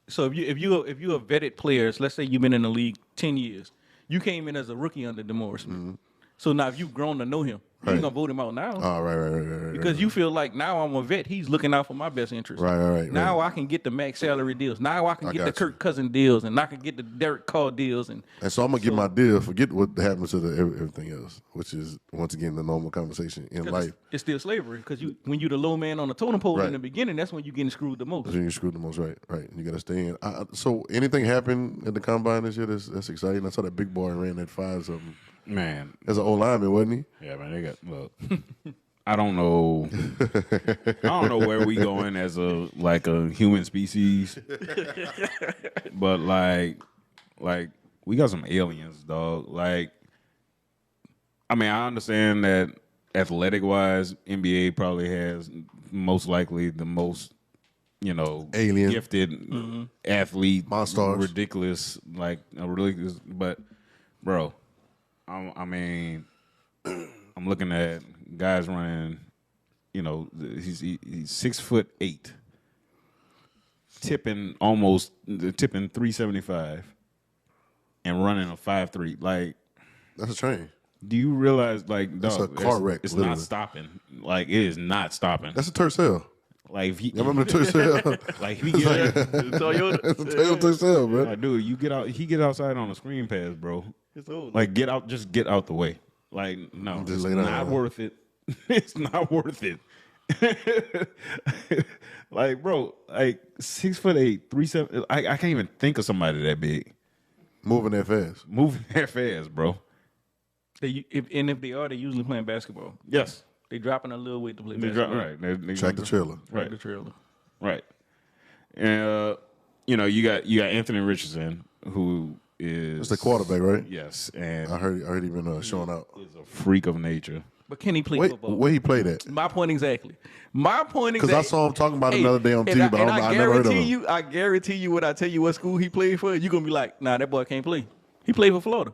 so if you're a vetted player, let's say you've been in the league 10 years, you came in as a rookie under DeMaurice Smith. So now if you've grown to know him, you ain't gonna vote him out now. Oh, right. Because you feel like now I'm a vet, he's looking out for my best interest. Right. Now I can get the max salary deals. Now I can get the Kirk Cousins deals, and I can get the Derek Carr deals, and so I'm gonna get my deal. Forget what happens to everything else, which is once again the normal conversation in life. It's still slavery, because when you're the low man on the totem pole in the beginning, that's when you're getting screwed the most. That's when you're screwed the most, right? You gotta stay in. So anything happened at the combine this year that's exciting? I saw that big boy ran that 5 something. Man, as an old lineman, wasn't he? yeah, man, they got look. I don't know. I don't know where we going as a human species, but like we got some aliens, dog. Like, I mean, I understand that athletic wise, NBA probably has most likely the most, Alien. gifted athlete, Monstars. ridiculous, but bro, I mean, I'm looking at guys running, he's 6'8", tipping 375, and running a 5'3". Like, That's a train. do you realize, That's dog, a car wreck, It's literally. not stopping. Like, it is not stopping. That's a Tercel. Like, if he, You remember the Tercel? like if he get Toyota. That's a Tercel, man. like, dude, you get out. He get outside on a screen pass, bro. Like, get out. Just get out the way. Like, no, Just it's lay down. not worth it. It's not worth it. Like, bro, like 6'8", 370. I can't even think of somebody that big Moving that fast. moving that fast, bro. If they are, they usually playing basketball. Yes, They dropping a little weight to play they basketball. right. They Track the trailer. Right. The trailer. Right. And you got Anthony Richardson, who is It's the quarterback, right? Yes, and I heard he been showing out. is a freak of nature. But can he play Wait, football? where he played at? My point exactly. Because I saw him talking about it another day on TV, but I never heard of him. I guarantee you, when I tell you what school he played for, you're gonna be like, nah, that boy can't play. He played for Florida.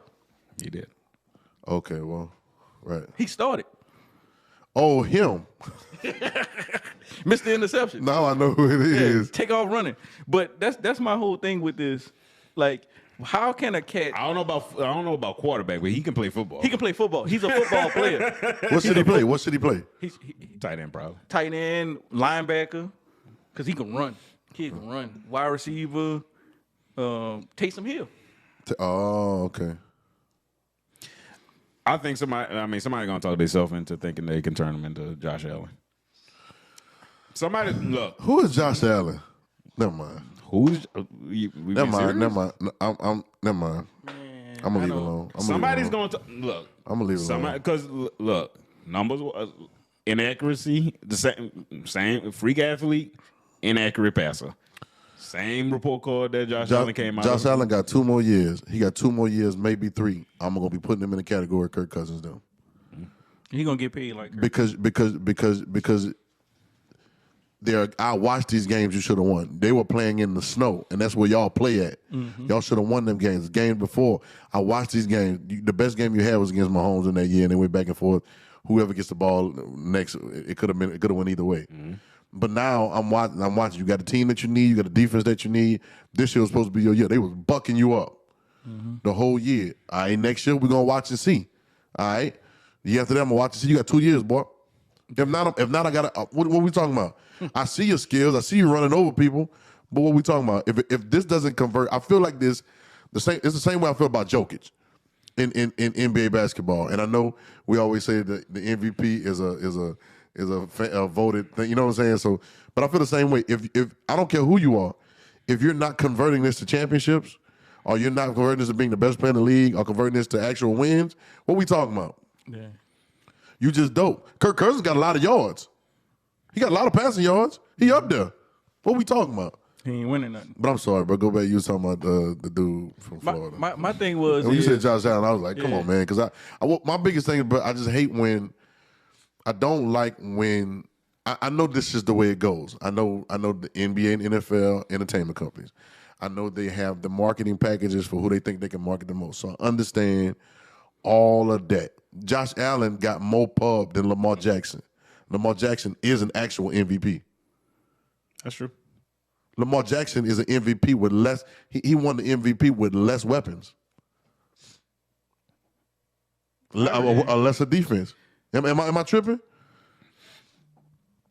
He did. Okay, well, right. He started. Oh, him. Missed the interception. Now I know who it is. Take off running. But that's my whole thing with this. Like, how can a cat? I don't know about quarterback, but he can play football. He can play football. He's a football player. What should he play? What should he play? He's Tight end, probably. tight end, linebacker, because he can run. He can run. Wide receiver, Taysom Hill. Oh, okay. I think somebody gonna talk themselves into thinking they can turn him into Josh Allen. Somebody look. Who is Josh Allen? Never mind. Who's Never mind. Never mind. I'm never mind. I'm gonna leave it alone. Somebody's going to look. I'm gonna leave it alone. Because look, numbers, inaccuracy, the same freak athlete, inaccurate passer. Same report card that Josh Allen came out. Josh Allen got 2 more years. He got 2 more years, maybe 3. I'm gonna be putting him in the category Kirk Cousins though. He gonna get paid like Kirk. Because I watched these games you should have won. They were playing in the snow, and that's where y'all play at. Y'all should have won them games. The game before, I watched these games. The best game you had was against Mahomes in that year, and they went back and forth. Whoever gets the ball next, it could have went either way. But now I'm watching. You got the team that you need. You got the defense that you need. This year was supposed to be your year. They was bucking you up the whole year. All right, next year we're gonna watch and see. All right, the year after that I'm gonna watch and see. You got 2 years, boy. If not, I got to. What we talking about? I see your skills. I see you running over people. But what we talking about? If this doesn't convert, I feel like this. It's the same way I feel about Jokic in NBA basketball. And I know we always say that the MVP is a voted thing. You know what I'm saying? So, but I feel the same way. If I don't care who you are, if you're not converting this to championships, or you're not converting this to being the best player in the league, or converting this to actual wins, what we talking about? Yeah. You just dope. Kirk Cousins got a lot of yards. He got a lot of passing yards. He up there. What we talking about? He ain't winning nothing. But I'm sorry, bro. Go back. You was talking about the dude from Florida. My thing was And when you said Josh Allen, I was like, come on, man. Because my biggest thing, but I just hate when I don't like when I know this is the way it goes. I know the NBA and NFL entertainment companies. I know they have the marketing packages for who they think they can market the most. So I understand all of that. Josh Allen got more pub than Lamar Jackson. Lamar Jackson is an actual MVP. That's true. Lamar Jackson is an MVP with less. He won the MVP with less weapons, a lesser defense. Am I tripping?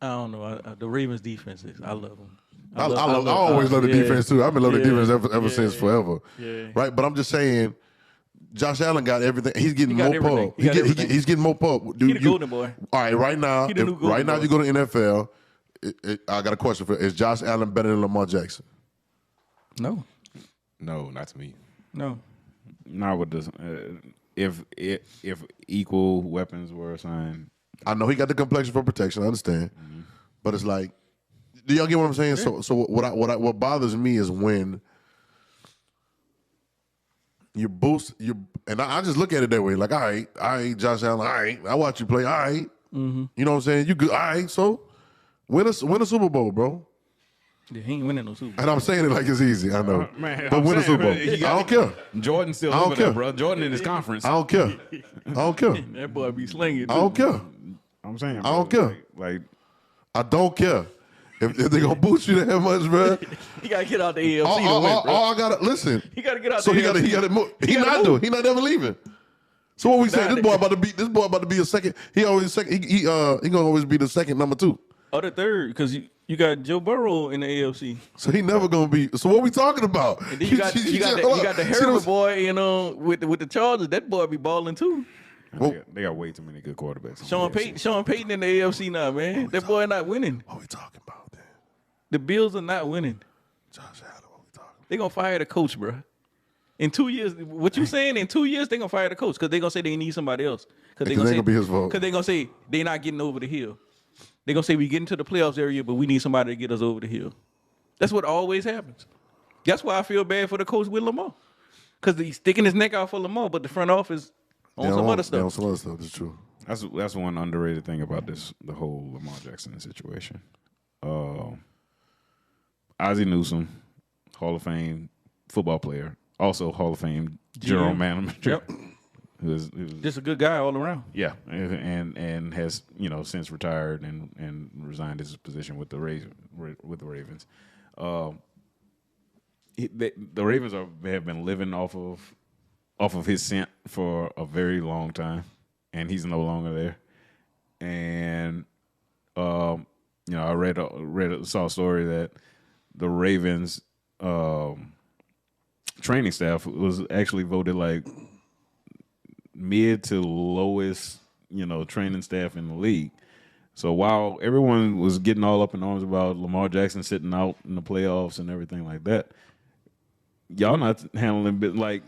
I don't know. The Ravens defenses, I love them. I always love the defense too. I've been loving the defense ever since forever. Yeah. Right, but I'm just saying, Josh Allen got everything. He's getting He got more everything. pub. He got everything. He's getting more pub. He the golden boy. All right, right now, He the new golden right now, boy. you go to NFL. I got a question for you. Is Josh Allen better than Lamar Jackson? No. No, not to me. No. Not with this. if equal weapons were assigned. I know he got the complexion for protection. I understand, but it's like, do y'all get what I'm saying? Yeah. So what bothers me is when you boost and I just look at it that way. Like, all right, Josh Allen, all right, I watch you play, all right. You know what I'm saying? You good, all right. So win a Super Bowl, bro. Yeah, he ain't winning no Super Bowl. And I'm saying it like it's easy. I know, Man, but win a Super Bowl. I don't care. Jordan still I don't over care. there, bro. Jordan in his conference. I don't care. I don't care. That boy be slinging. I don't care. I'm saying, I don't care. Like I don't care. If they gonna boost you that much, bro. He gotta get out the AFC to win, bro. All I gotta listen. He gotta get out. So the he got to move. He not doing. He not ever leaving. So what we say? This boy about to be a second. He always second. He gonna always be the second number 2. Or the third, because you got Joe Burrow in the AFC. So he never gonna be. So what we talking about? And then you got the Herbert boy, you know, with the Chargers. That boy be balling too. they got way too many good quarterbacks. Sean Payton in the AFC now, man. That boy not winning. What we talking about then? The Bills are not winning. Josh Allen. What we talking about? They gonna fire the coach, bro. In 2 years, what you saying? In 2 years, they gonna fire the coach because they gonna say they need somebody else. Because It ain't gonna be his fault. Because they gonna say they not getting over the hill. They gonna say we get into the playoffs area, but we need somebody to get us over the hill. That's what always happens. That's why I feel bad for the coach with Lamar, because he's sticking his neck out for Lamar, but the front office on some other stuff. On some other stuff. That's true. That's one underrated thing about the whole Lamar Jackson situation. Ozzie Newsome, Hall of Fame football player, also Hall of Fame general manager. Yep. Who's Just a good guy all around. Yeah, and has since retired and resigned his position with the Ravens. The Ravens have been living off of his scent for a very long time, and he's no longer there. And I saw a story that the Ravens training staff was actually voted like mid to lowest, training staff in the league. So while everyone was getting all up in arms about Lamar Jackson sitting out in the playoffs and everything like that, y'all not handling like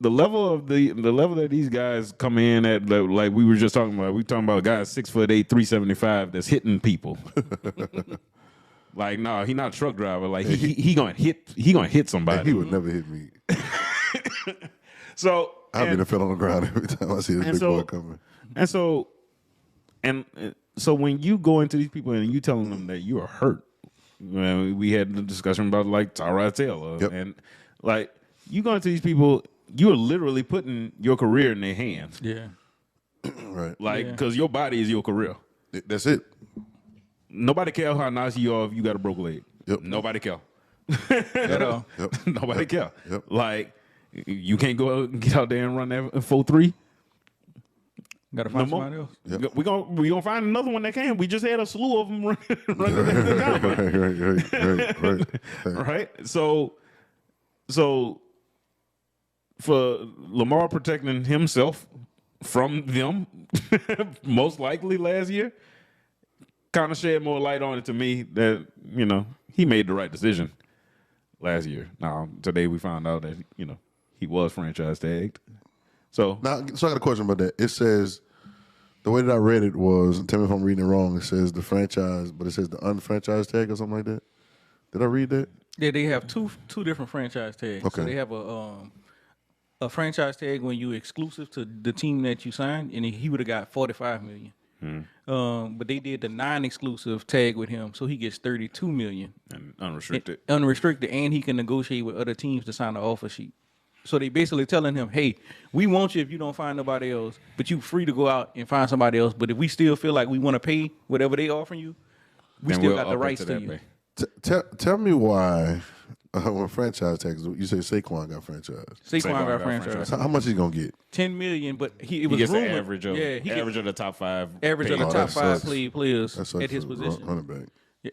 the level that these guys come in at, like we were just talking about. We talking about guys 6'8", 375 that's hitting people. Like, no, he not a truck driver. Like he gonna hit somebody. And he would never hit me. So I'll be the foot on the ground every time I see this big boy coming. And so when you go into these people and you telling them that you are hurt, we had the discussion about like Tyrod Taylor, and like you go into these people, you are literally putting your career in their hands. Yeah, right. Like because your body is your career. That's it. Nobody care how nice you are if you got a broke leg. Yep. Nobody care. at all. Yep. Nobody care. Yep. Like you can't get out there and run that 4.3. Gotta find somebody else. Yep. We gonna find another one that can. We just had a slew of them running the right. So for Lamar protecting himself from them, most likely last year, kind of shed more light on it to me that he made the right decision last year. Now today we found out that he was franchise tagged. So I got a question about that. It says, the way that I read it was, and tell me if I'm reading it wrong, it says the franchise, but it says the unfranchised tag or something like that. Did I read that? Yeah, they have two different franchise tags. Okay. So they have a franchise tag when you exclusive to the team that you signed, and he would have got $45 million. But they did the non-exclusive tag with him, so he gets $32 million. And unrestricted. Unrestricted, and he can negotiate with other teams to sign an offer sheet. So they basically telling him, hey, we want you if you don't find nobody else, but you free to go out and find somebody else. But if we still feel like we want to pay whatever they offering you, we still got the rights to you. Tell me why when franchise tags, you say Saquon got franchised. Saquon got franchised. So how much he gonna get? $10 million, but it was He gets rumored. the average of of the top 5. Average of the paid top that 5 sucks. players That sucks at his for position. running back.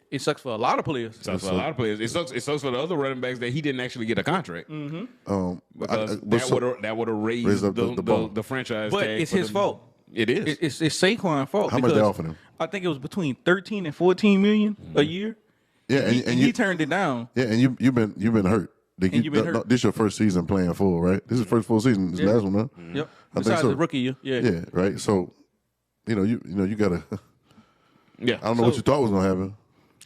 It sucks for a lot of players. It sucks for a lot of players. It sucks for the other running backs that he didn't actually get a contract. Because that would have raised the franchise But tag. it's his fault. It is. It's Saquon's fault. How much they offered him? I think it was between 13 and 14 million a year. Yeah, and he turned it down. Yeah, and you've been hurt you've been hurt. This is your first season playing full, right? This is first full season. This last one, huh? Yep. I think Besides so. the rookie year. Yeah. Yeah, right. So, you gotta. Yeah. I don't know what you thought was gonna happen.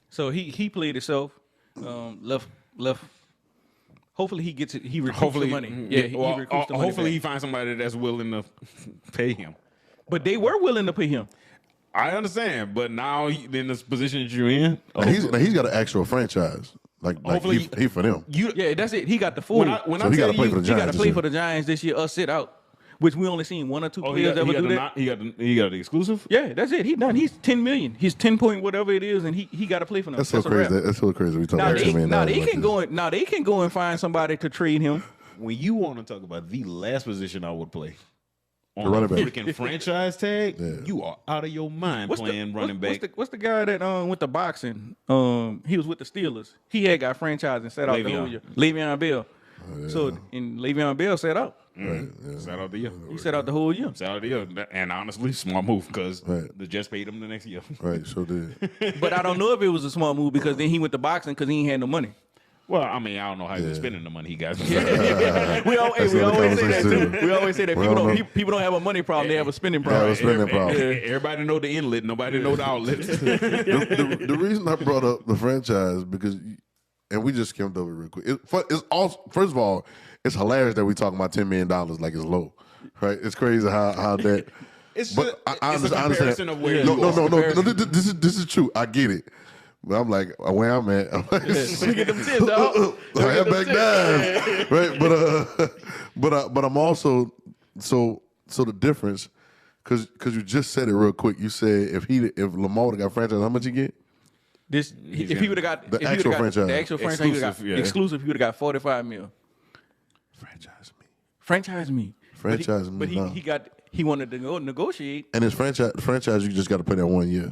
So he played himself, left. Hopefully he gets it. He recoups Hopefully, the money. Yeah, he recoups the money. hopefully back. he finds somebody that's willing to pay him. But they were willing to pay him. I understand, but now in this position that you're in, Now he's got an actual franchise. Like Hopefully- he for them. Yeah, that's it. He got the full. when So I he tell gotta play you, for the he got to Giants play this for year. the Giants this year. Sit out, which we only seen one or two oh, he players got, ever he got do the, that. he got the exclusive. Yeah, that's it. He done. He's 10 million. He's 10 point whatever it is, and he got to play for them. That's so a crazy. wrap. That's so crazy. We talk Now about they, $10 million. now they like can this. go. Now they can go and find somebody to trade him. When you want to talk about the last position I would play on The running a back. freaking franchise tag, Yeah. you are out of your mind playing running back. What's the guy that went to boxing? He was with the Steelers. He had got franchised and set out the whole Le'Veon. year. Le'Veon Bell. So and Le'Veon Bell set out. Shout out to you. He set out the whole year. Shout out to you. And honestly, smart move because Right. the Jets paid him the next year. Right, so did. But I don't know if it was a smart move because then he went to boxing because he ain't had no money. Well, I mean, I don't know how he's spending the money he got. We always another say that conversation, too. too. We always say that Well, people don't have a money problem; they have a spending Yeah, problem. a spending problem. Everybody know the inlet. Nobody know the outlet. The reason I brought up the franchise because, and we just skimmed over it real quick. It's also, first of all, it's hilarious that we talking about $10 million like it's low, right? It's crazy how that. It's But I it's a understand. comparison of where No, you no, are. no, no. This is true. I get it. But I'm like where I'm at. I'm like, Get them 10, dog. I have back down, right? But I'm also so the difference because you just said it real quick. You said if Lamar would have got franchise, how much he get? If he would have got The actual franchise. the actual franchise, he would've got Exclusive, yeah. exclusive, he would have got 45 mil. Franchise me. Franchise me. Franchise me, But no. he wanted to go negotiate, And his franchise, you just got to play that 1 year.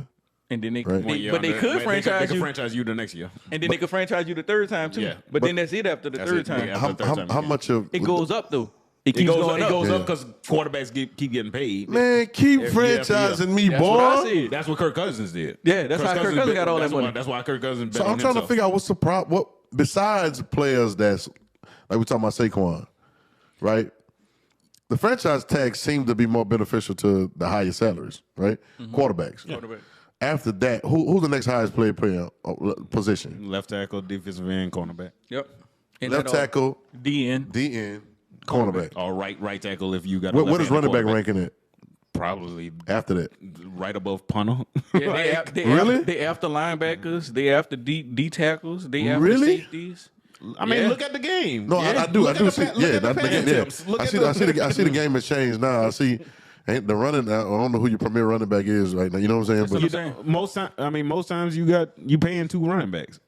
and then they, Right. One year but they under- could they franchise could you, franchise you the next year. and then they could franchise you the third time too. Yeah. But then that's it after the That's third it. time. Yeah. How, the third how, time how again. much of It goes up though. It It keeps goes going up. up. It goes Yeah. up because quarterbacks keep getting paid. Man, keep Every year, franchising me, That's boy. what I said. That's what Kirk Cousins did. Yeah, that's how Kirk Cousins bet- got all that that's why- money. That's why Kirk Cousins bet So I'm on trying to himself. figure out what's the problem. What besides players that's like we talking about Saquon, right? The franchise tags seem to be more beneficial to the higher salaries, right? Quarterbacks. Quarterback. After that, who's the next highest player position? Left tackle, defensive end, cornerback. Yep. And Left that all- tackle, DN. DN, cornerback. Or right tackle if you got. a What is left-handed running back quarterback. ranking at Probably after that? right above punter. Yeah, Really? They after linebackers. They after D tackles. They after Really? safeties. I mean, Yeah. look at the game. No, I do. Look I do at see. the pa- look Yeah, at the that's the passing game. Yeah, attempts. Look I at see. the- I see the game has changed now. I see. Ain't the running. I don't know who your premier running back is right now. You know what I'm saying? what I'm But saying. Most times you paying two running backs.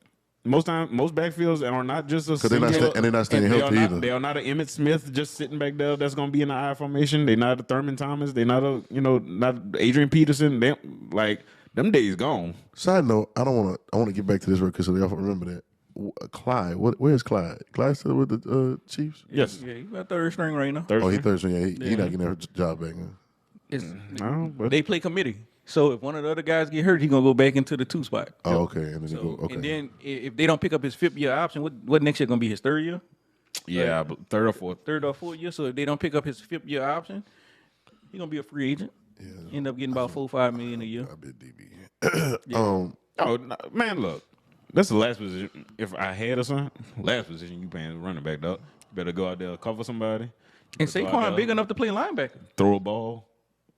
Most backfields are not just a because they're not single- and they're not staying and they healthy are not, either. They are not an Emmitt Smith just sitting back there that's going to be in the I formation. They're not a Thurman Thomas. They're not not Adrian Peterson. They like them days gone. Side note, I want to get back to this real quick so y'all remember that. Clyde, where's Clyde? Clyde still with the Chiefs? Yes. Yeah, he's about third string right now. Oh, he Thursday. Yeah, he not getting that job back. Huh? It's, No, but they play committee. So if one of the other guys get hurt, he's gonna go back into the 2 spot. Oh, okay. And then he go, okay. And then if they don't pick up his 5th year option, what next year gonna be his 3rd year? yeah, but third or fourth. 3rd or 4th year. So if they don't pick up his 5th year option, he's gonna be a free agent. End up getting about $4-5 million a year. I bet DB. Oh no, man, look, that's the last position. If I had a son, last position you paying running back, dog. You better go out there cover somebody. And Better go out Saquon there, big enough to play linebacker. throw a ball.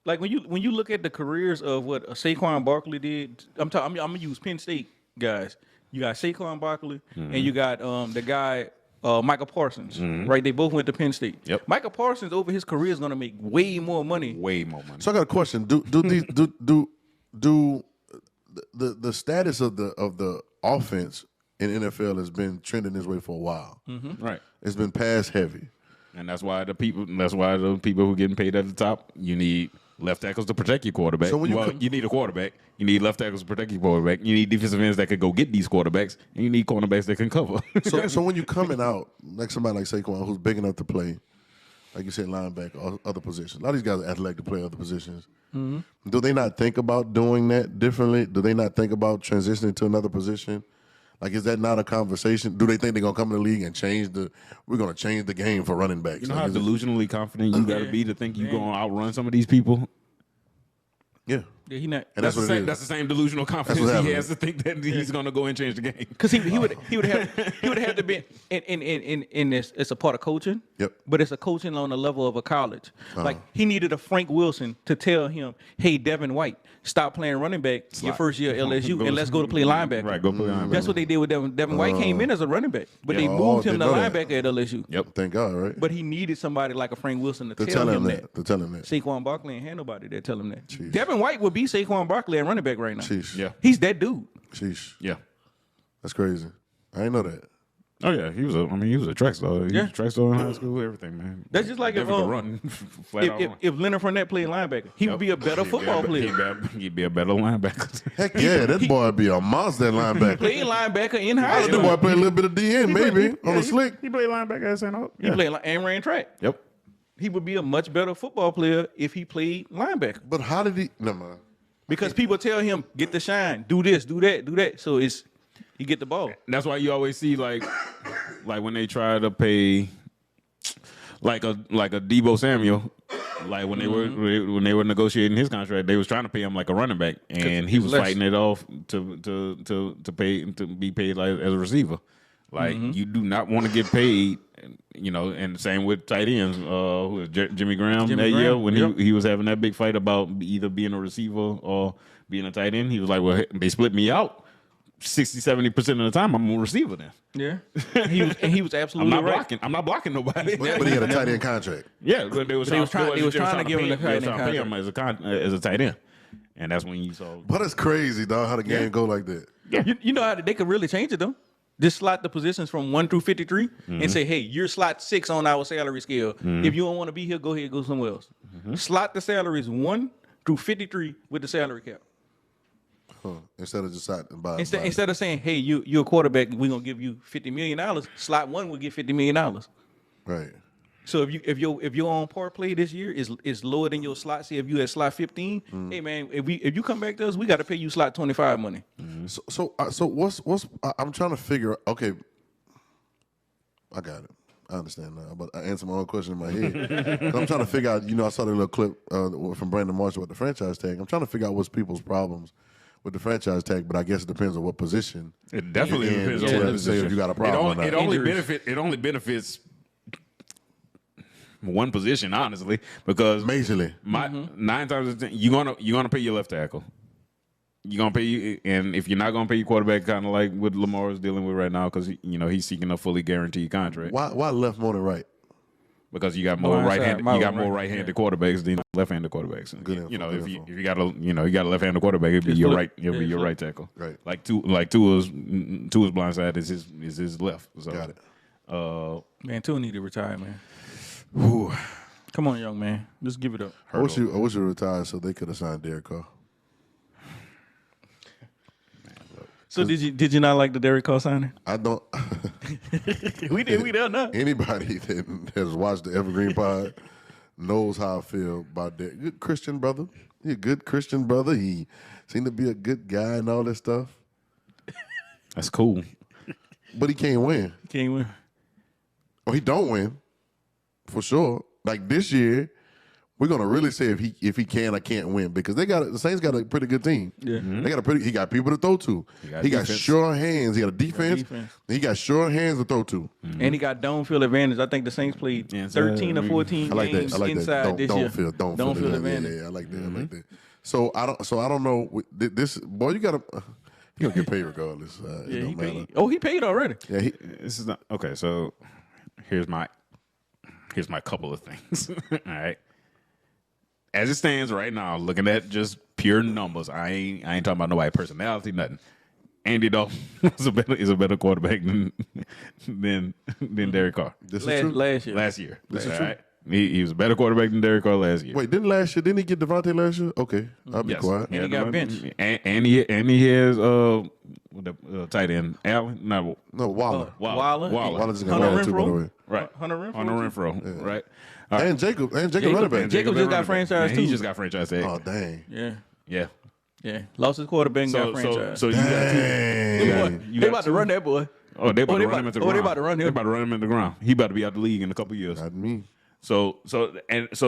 Like when you look at the careers of what Saquon Barkley did, I'm gonna use Penn State guys. You got Saquon Barkley and you got the guy Michael Parsons, right? They both went to Penn State. Yep. Michael Parsons over his career is gonna make way more money. Way more money. So I got a question. Do the status of the offense in NFL has been trending this way for a while. Right. It's been pass heavy. And that's why the people who getting paid at the top, you need left tackles to protect your quarterback. So when you you need a quarterback. You need left tackles to protect your quarterback. You need defensive ends that could go get these quarterbacks, and you need cornerbacks that can cover. So when you coming out like somebody like Saquon who's big enough to play, like you said, linebacker or other positions. A lot of these guys are athletic to play other positions. Do they not think about doing that differently? Do they not think about transitioning to another position? Like, is that not a conversation? Do they think they're gonna come in the league and we're gonna change the game for running backs? You know like, how delusionally confident you got to be to think you're going to outrun some of these people? yeah. Yeah, he not. And that's what it is. That's the same delusional confidence he has to think that he's going to go and change the game. Because he would have to be in this. It's a part of coaching. Yep. But it's a coaching on the level of a college. Like he needed a Frank Wilson to tell him, "Hey, Devin White, stop playing running back your first year at LSU and let's go to play linebacker." Right, go play linebacker. That's what they did with Devin. Devin White came in as a running back, but they moved him to didn't know that. linebacker at LSU. Yep. Thank God, right? But he needed somebody like a Frank Wilson to To tell him that. To tell him that. Saquon Barkley ain't had nobody that tell him that. Jeez. Devin White would be Saquon Barkley at running back right now. Sheesh. Yeah. He's that dude. Sheesh. Yeah. That's crazy. I didn't know that. Oh yeah, he was a track star. He was Yeah. a track star in high school, everything, man. That's just like if, Never could run. Flat out run. if Leonard Fournette played linebacker, he would be a better football player. He'd be a better linebacker. Heck yeah, that boy be a monster at linebacker. Played linebacker in high That school. boy play a little bit of DN, maybe, on the slick. He played linebacker at St. Hope. He played and ran track. Yep. He would be a much better football player if he played linebacker. But how did he? Never mind. Because people tell him, get the shine, do this, do that, do that. So you get the ball. That's why you always see like when they try to pay like a Debo Samuel, like when they were negotiating his contract, they was trying to pay him like a running back, and he was fighting it off to be paid like as a receiver. Like you do not want to get paid, you know. And the same with tight ends. Who was Jimmy Graham year when he was having that big fight about either being a receiver or being a tight end. He was like, "Well, they split me out 60-70% of the time. I'm a receiver then." Yeah, he was absolutely right. I'm not blocking nobody. But he had a tight end contract. Yeah, but they was trying to give him the tight end pay him as a tight end, and that's when you saw. But it's crazy, dog, how the game go like that. Yeah. You know how they could really change it though. Just slot the positions from 1 through 53 and say, hey, you're slot 6 on our salary scale. If you don't want to be here, go ahead, go somewhere else. Slot the salaries 1 through 53 with the salary cap. Instead of just sitting by. Instead of saying, hey, you're a quarterback, we're gonna give you $50 million, slot 1 will get $50 million. Right. So if your on par play this year is lower than your slot, say if you at slot 15, hey man, if you come back to us, we got to pay you slot 25 money. So what's I'm trying to figure. Okay, I got it. I understand now, but I answered my own question in my head. 'Cause I'm trying to figure out. You know, I saw the little clip from Brandon Marshall with the franchise tag. I'm trying to figure out what's people's problems with the franchise tag, but I guess it depends on what position. It definitely depends on what what position. If you got a problem. It only benefits one position, honestly, because majorly. 9 times out of 10, you're gonna pay your left tackle. You're gonna pay, and if you're not gonna pay your quarterback, kind of like what Lamar is dealing with right now, because he's seeking a fully guaranteed contract. Why left more than right? Because you got more right-handed quarterbacks than left-handed quarterbacks. If you got a left-handed quarterback, it'll be your right tackle. Right. Like Tua's blind side is his left. So. Got it. Man, Tua need to retire, man. Whew. Come on, young man, just give it up. I wish you retired so they could have signed Derek Carr. So did you not like the Derek Carr signing? I don't. We done now. Anybody that has watched the Evergreen pod knows how I feel about that. Good Christian brother. He's a good Christian brother. He seemed to be a good guy and all that stuff. That's cool. But he can't win. Can't win. Or he don't win. For sure. Like this year, we're gonna really say if he can or can't win because the Saints got a pretty good team. Yeah. They got he got people to throw to. He got sure hands. He got a defense. He got sure hands to throw to. And he got dome field advantage. I think the Saints played 13 or 14 games inside this year. Don't feel advantage. Yeah, I like that. I like that. So I don't know. This boy, you gonna get paid regardless. Yeah, he paid. Oh, he paid already. Yeah, this is not okay. So here's my couple of things. All right. As it stands right now, looking at just pure numbers, I ain't talking about nobody personality, nothing. Andy Dalton is a better quarterback than Derek Carr. This is true. Last year. This is true. He was a better quarterback than Derek Carr last year. Wait, didn't he get Devontae last year? Okay, I'll be quiet. And he got benched. And he has the tight end Allen. No, Waller. Waller's gonna Hunter too, by the way. Right. Hunter Renfrow. Yeah. Right. And Jacob running back. Jacob just got franchise too. He just got franchise tag. Oh dang. Yeah. Yeah. Yeah, lost his quarterback and got franchise. So you got two. They about to run that boy. Oh, they about to run him into the ground. They about to run him. They about to run him into the ground. He about to be out the league in a couple years. Not me. So that's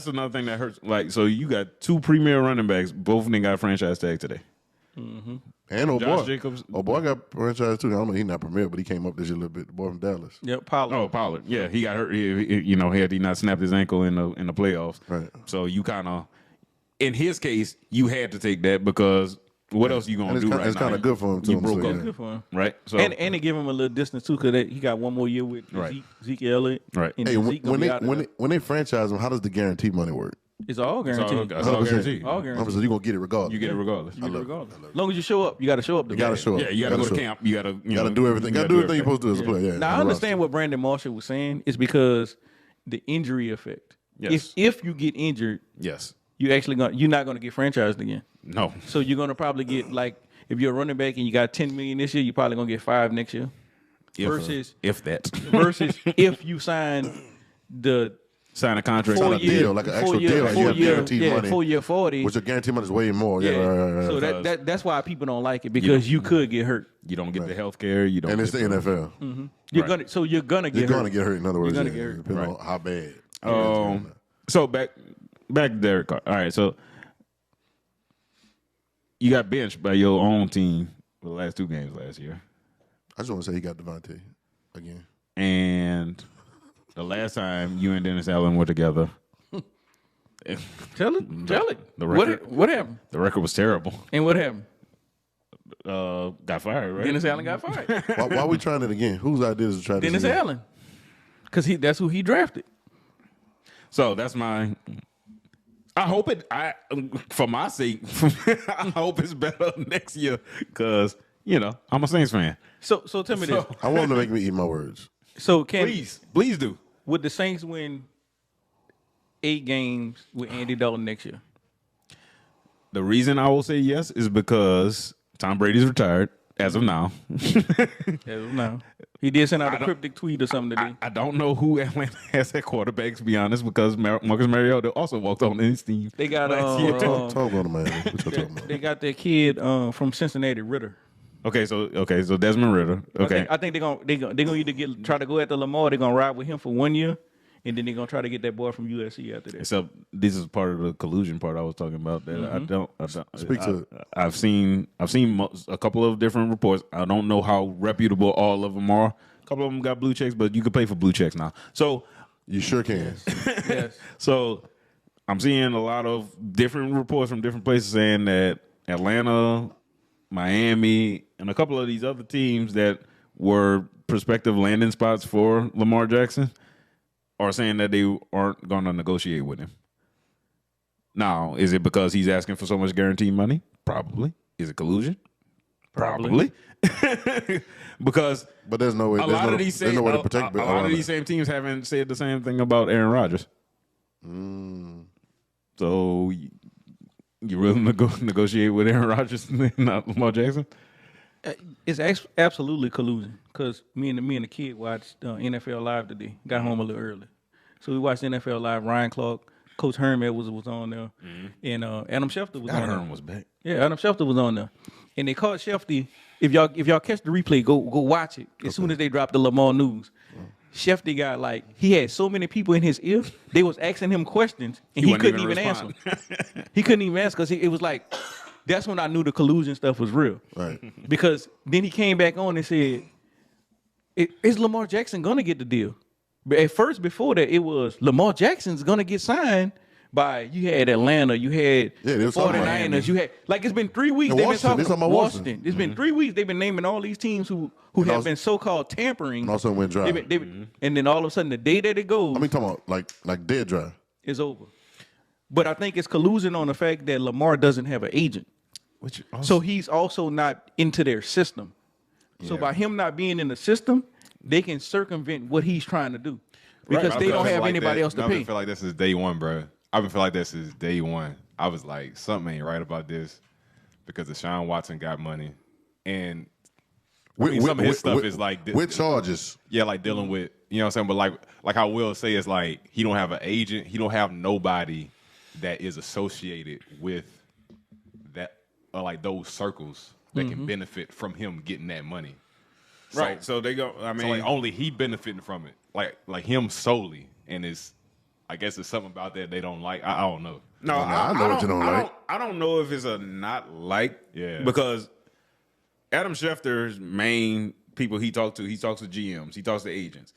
another thing that hurts. Like, so you got two premier running backs, both of them got franchise tag today. And Josh Jacobs. boy got franchise too. I don't know, he's not premier, but he came up this year a little bit. The boy from Dallas. Yep, Pollard. Oh, Pollard. Yeah, he got hurt. Had he not snapped his ankle in the playoffs. Right. So you kind of, in his case, you had to take that because what else you gonna do right now? It's kind of good for him too. You broke up. Good for him. Right. So And they give him a little distance too because he got one more year with Zeke Elliott. Right. And Hey, Zeke gonna be out of there. when they franchise him, how does the guarantee money work? It's all guaranteed. It's all guaranteed. All guaranteed. So you're gonna get it regardless. You get it regardless. Regardless. As long as you show up, you got to show up. You gotta show up. Yeah, you got to go to show up. camp. You got to do everything. Got to do everything you're supposed to do as a player. Yeah. Now I understand what Brandon Marshall was saying is because the injury effect. Yes. If you get injured, Yes. you're not going to get franchised again. No. So you're going to probably get like if you're a running back and you got $10 million this year, you're probably going to get $5 million next year. Versus if you sign sign a contract, Sign a deal, like an actual deal, and you have guaranteed money. 4 year 40. Which the guaranteed money is way more. Yeah. Right. So that's why people don't like it because you could get hurt. you don't get the health care. You don't. And it's the NFL. You're gonna get hurt. You're gonna get hurt. In other words, You're gonna get hurt. depending on how bad. So back to Derek Carr. All right, so you got benched by your own team for the last 2 games last year, I just want to say he got Dante again. and the last time you and Dennis Allen were together, Tell it. the record- What happened? the record was terrible. And what happened? Got fired, right? Dennis Allen got fired. Why are we trying it again? Whose idea is to try this Dennis again? Allen, because that's who he drafted. So that's my. I hope it. For my sake, I hope it's better next year because I'm a Saints fan. So tell me this. I want him to make me eat my words. So can Please do. would the Saints win 8 games with Andy Dalton next year? The reason I will say yes is because Tom Brady's retired as of now. No. He did send out a cryptic tweet or something today. I don't know who Atlanta has at quarterback, to be honest, because Marcus Mariota also walked on his team. They got Talk on to Miami. What you talking about? they got that kid from Cincinnati, Ritter. Okay, so Desmond Ritter. Okay, I think they're gonna either try to go after Lamar. They're gonna ride with him for 1 year, and then they're gonna try to get that boy from USC after that. except this is part of the collusion part I was talking about. That I don't Speak to it. I've seen a couple of different reports. I don't know how reputable all of them are. A couple of them got blue checks, but you can pay for blue checks now. So You sure can. Yes. So I'm seeing a lot of different reports from different places saying that Atlanta, Miami, and a couple of these other teams that were prospective landing spots for Lamar Jackson are saying that they aren't going to negotiate with him. Now, is it because he's asking for so much guaranteed money? Probably. Is it collusion? Probably. Because But there's no way. a lot of these same teams haven't said the same thing about Aaron Rodgers. So you willing to go negotiate with Aaron Rodgers and not Lamar Jackson? It's absolutely collusion because me and the kid watched NFL Live today. Got home a little early, so we watched NFL Live. Ryan Clark, Coach Herm Edwards was on there, and Adam Schefter was on there. Herm was back. Yeah, Adam Schefter was on there, and they called Schefter. If y'all catch the replay, go watch it as soon as they drop the Lamar news. Schefter got he had so many people in his ear. They was asking him questions, and he couldn't even answer. He couldn't even answer because it was like. That's when I knew the collusion stuff was real. Right. Because then he came back on and said, is Lamar Jackson going to get the deal? But at first, before that, it was Lamar Jackson's going to get signed by, you had Atlanta, you had they was talking about 49ers, you had, it's been 3 weeks. And They've been Washington, talking they talking about Washington. It's been 3 weeks. They've been naming all these teams who have been so-called tampering. And also went dry. And then all of a sudden, the day that it goes. I mean, talking about like dead dry. It's over. But I think it's collusion on the fact that Lamar doesn't have an agent. So he's also not into their system. So by him not being in the system, they can circumvent what he's trying to do because they don't have anybody else to pay. I feel like this is day one, bro. I've been feeling like this is day one. I was like, something ain't right about this because Deshaun Watson got money, and some of his stuff is like this, with charges. Yeah, like dealing with what I'm saying. But like I will say, it's like he don't have an agent. He don't have nobody that is associated with like those circles that can benefit from him getting that money. Right. So they go. I mean, So like only he benefiting from it, like him solely, and I guess it's something about that they don't like. I don't know. no, I know what you don't like. I don't know if it's a not like. Yeah. Because Adam Schefter's main people he talks to GMs, he talks to agents.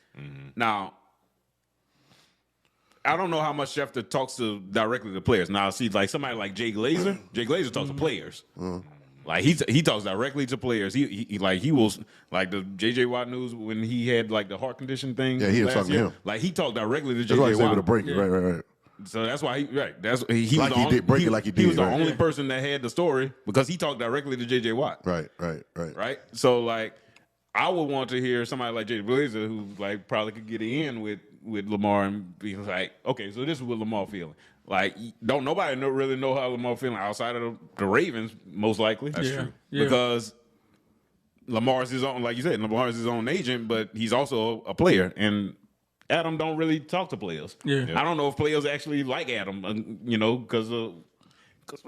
Now, I don't know how much Schefter talks to directly to players. Now, see, like somebody like Jay Glazer. Jay Glazer talks to players. Like he talks directly to players. He was like the JJ Watt news when he had like the heart condition thing. Yeah, he was last talking to year. him. Like he talked directly to That's why JJ he's able to Watt. break it. Right. So that's why he Like was he did break it like he did, He was the right. only person that had the story because he talked directly to JJ Watt. Right. Right. So like I would want to hear somebody like Jay Glazer who like probably could get in with Lamar and be like, okay, so this is what Lamar feeling. Like, don't nobody really know how Lamar feeling outside of the Ravens, most likely. That's true. Yeah. Because Lamar's his own, like you said, Lamar's his own agent, but he's also a player. And Adam don't really talk to players. Yeah. I don't know if players actually like Adam, because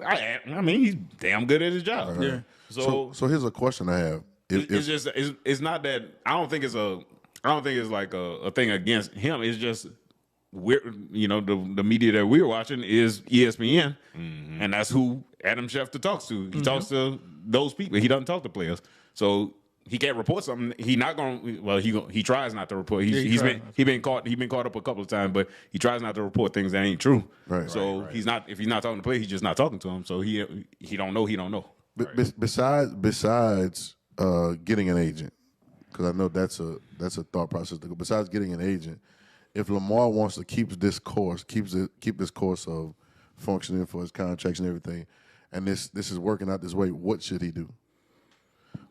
I mean, he's damn good at his job. Right. Yeah. So here's a question I have. it's not that I don't think it's like a thing against him. It's just the media that we're watching is ESPN, and that's who Adam Schefter talks to. He talks to those people. He doesn't talk to players, so he can't report something. He not going. Well, he tries not to report. He's been caught up a couple of times, but he tries not to report things that ain't true. Right. So he's not. If he's not talking to players, he's just not talking to them. So he don't know. He don't know. Besides getting an agent, because I know that's a thought process to go. Besides getting an agent, if Lamar wants to keep this course of functioning for his contracts and everything, and this is working out this way, what should he do?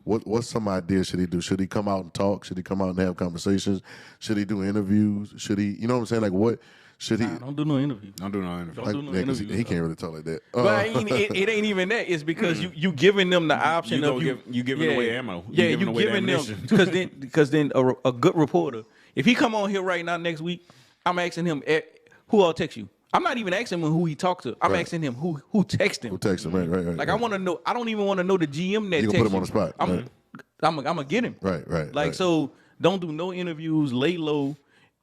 What's some idea should he do? Should he come out and talk? Should he come out and have conversations? Should he do interviews? Should he, you know what I'm saying? Like what should he? Don't do no interview. Don't do no interview. Don't do no 'cause interview. he can't really talk like that. But it ain't even that. It's because you giving them the option of you giving away ammo. Yeah, giving you away giving them ammunition. because then a good reporter, if he come on here right now next week, I'm asking him who all text you. I'm not even asking him who he talked to. I'm asking him who texted him. Who text him? Right. Like I want to know. I don't even want to know the GM that You texted gonna put him on the spot, right. I'm gonna get him. Right. So don't do no interviews. Lay low.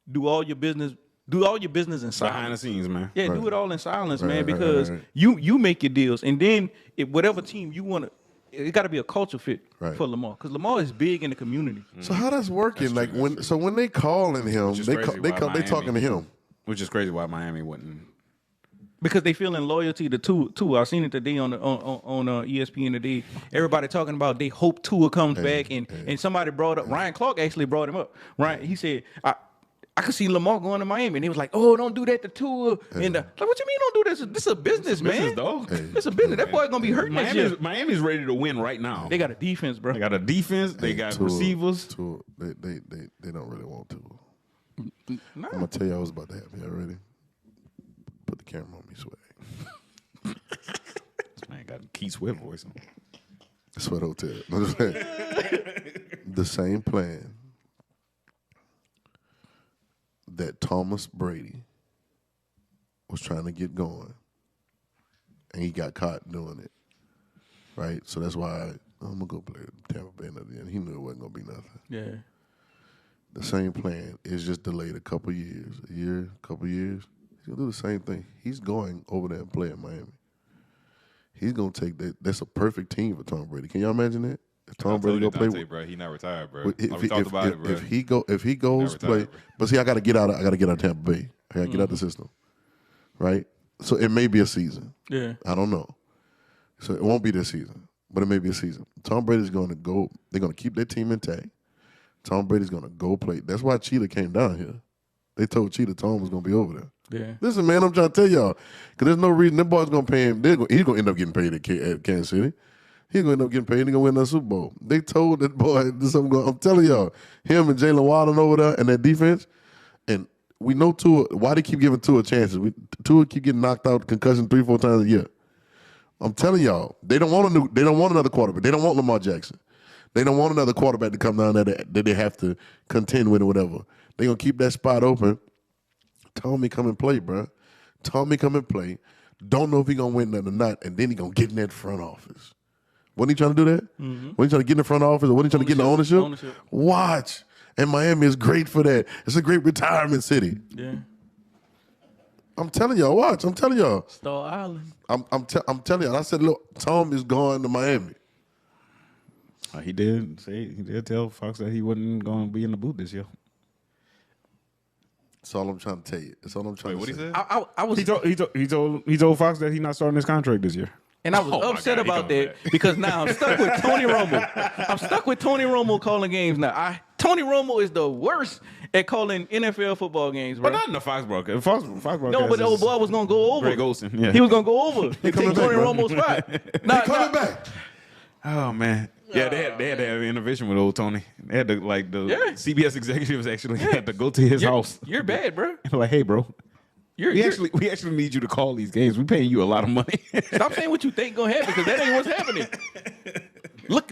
Do all your business. Do all your business in silence. Behind the scenes, man. Yeah, do it all in silence, man, right, because right. you make your deals, and then whatever team you want to, it got to be a culture fit Right. for Lamar, because Lamar is big in the community. So how that's working? Like when they calling him, Which is they crazy why talking to Miami- him. Which is crazy why Miami wouldn't. Because they feeling loyalty to Tua. I seen it today on ESPN today. Everybody talking about they hope Tua comes back, and somebody brought up Ryan Clark actually brought him up. Ryan, he said I could see Lamar going to Miami, and he was like, "Oh, don't do that to Tua." And like, what you mean don't do this? This is a business, man. business, dog. It's a business. That boy gonna be hurt next year. Miami's ready to win right now. They got a defense, bro. They got a defense. They got Tua- receivers. Tua, they don't really want to. Nah. I'm gonna tell you what's about to happen. Y'all ready? Put the camera on me, Swag. This man got a Keith Swift voice on. Sweat Hotel. I'm just saying. The same plan that Thomas Brady was trying to get going, and he got caught doing it. Right? So that's why I'm going to go play Tampa Bay another year. And he knew it wasn't going to be nothing. Yeah. The same plan is just delayed a couple years. A year, couple years. He's going to do the same thing. He's going over there and play in Miami. He's going to take that. That's a perfect team for Tom Brady. Can y'all imagine that? If Tom Brady go play, Dante, bro, he not retired, bro. if, Like we talked about it, bro. if he goes Not play, retired, bro. but see, I got to get out of Tampa Bay. I got to get out the system, right? So it may be a season. Yeah. I don't know. So it won't be this season, but it may be a season. Tom Brady's going to go. They're going to keep their team intact. Tom Brady's going to go play. That's why Cheetah came down here. They told Cheetah Tom was going to be over there. Yeah. Listen, man, I'm trying to tell y'all, because there's no reason that boy's going to pay him. He's going to end up getting paid at Kansas City. He's going to end up getting paid. He's going to win that Super Bowl. They told that boy, I'm telling y'all, him and Jalen Waddle over there and that defense, and we know Tua, why they keep giving Tua chances. Tua keep getting knocked out, concussion 3-4 times a year. I'm telling y'all, they don't want another quarterback. They don't want Lamar Jackson. They don't want another quarterback to come down there that they have to contend with or whatever. They're going to keep that spot open. Tommy come and play, bro. Tommy come and play. Don't know if he going to win nothing or not, and then he going to get in that front office. Wasn't he trying to do that? Wasn't he trying to get in the front office or wasn't he trying to get in the ownership? Watch. And Miami is great for that. It's a great retirement city. Yeah. I'm telling y'all, watch. I'm telling y'all. Star Island. I'm telling y'all. I said, look, Tom is going to Miami. He did tell Fox that he wasn't going to be in the booth this year. That's all I'm trying to tell you. That's all I'm trying to What say. he said? I was, He told Fox that he's not starting his contract this year. and I was upset about that because now I'm stuck with Tony Romo. I'm stuck with Tony Romo calling games now. Tony Romo is the worst at calling NFL football games, bro. But not in the Fox broadcast. Fox broadcast. No, but the old boy was gonna go over. Greg Olsen, yeah. He was gonna go over and take coming Tony back, bro. Romo's spot. He coming back. Oh man. Yeah, they had to have an intervention with old Tony. They had to CBS executives actually had to go to his house. You're bad, bro. Like, hey, bro, We we actually need you to call these games. We're paying you a lot of money. stop saying what you think gonna happen because that ain't what's happening. Look!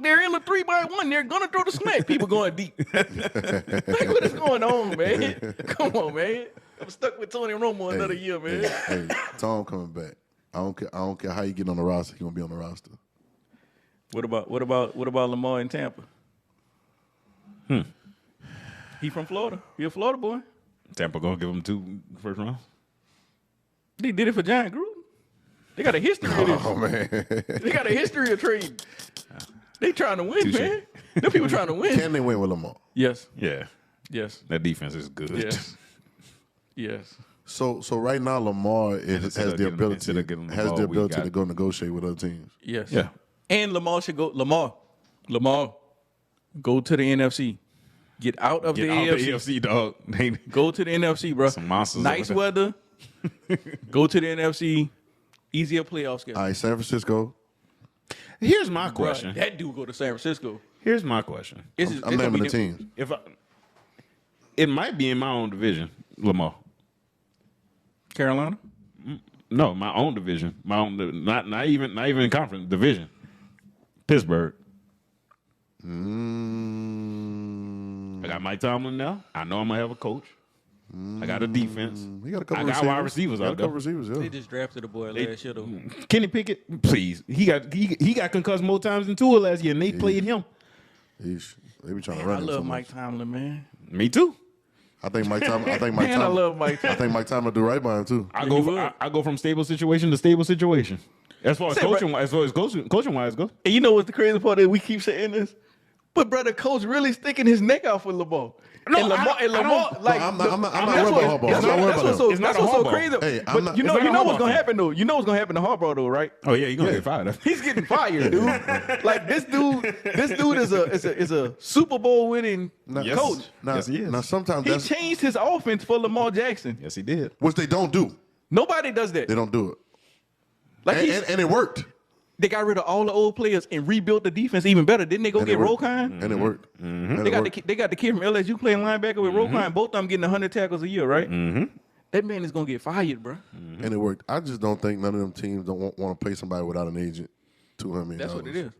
They're in the 3-by-1. They're gonna throw the smack. People going deep. Like, what is going on, man? Come on, man. I'm stuck with Tony Romo another year, man. Hey, Tom coming back. I don't care how you get on the roster. He gonna be on the roster. What about Lamar in Tampa? He from Florida. He a Florida boy. Tampa gonna give him 2 first rounds. They did it for John Gruden. They got a history of this. Oh man, They got a history of trading. They trying to win, man. Them people trying to win. can they win with Lamar? Yes. Yeah, Yes. that defense is good. Yes. Yes. So right now Lamar has the ability to go negotiate with other teams. Yes. Yeah. And Lamar should go. Lamar, go to the NFC. Get out of Get the out AFC. the AFC, dog. Go to the NFC, bro. Some monsters Nice over weather. Go to the NFC. Easier playoff schedule. All right, San Francisco. Here's my Bruh, question. that dude go to San Francisco. Here's my question. I'm naming the teams. It might be in my own division, Lamar. Carolina. No, my own division. My own, not even in conference division. Pittsburgh. I got Mike Tomlin now. I know I'm gonna have a coach. I got a defense. He got a couple I got wide receivers out there. They just drafted a boy last year though. Kenny Pickett, please. He got concussed more times than Tua last year, and they played him. They be trying to Man, I run him so love much. Mike Tomlin, man. Me too. I think Mike Tomlin. Man, I love Mike Tomlin. I think Mike Tomlin do right by him too. I go from stable situation to stable situation. As far as coaching wise go. And you know what's the crazy part that we keep saying this? But brother, coach really sticking his neck out for Lamar. No, and Lamar, like I'm not worried that's about Harbaugh. That's I'm not worried about what's him. that's what's so crazy. Hey, but you know what's gonna happen though. You know what's gonna happen to Harbaugh though, right? Oh yeah, you're gonna get fired. He's getting fired, dude. Like this dude is a Super Bowl winning coach. Now, Yes, he is. Now sometimes He that's changed his offense for Lamar Jackson. Yes, he did. which they don't do. Nobody does that. They don't do it, Like and it worked. they got rid of all the old players and rebuilt the defense even better. Didn't they go And get it worked. Roquan? And it worked. And They it got worked. they got the kid from LSU playing linebacker with Roquan. Both of them getting 100 tackles a year, right? That man is gonna get fired, bro. And it worked. I just don't think none of them teams don't want to pay somebody without an agent $200 million. That's what it is.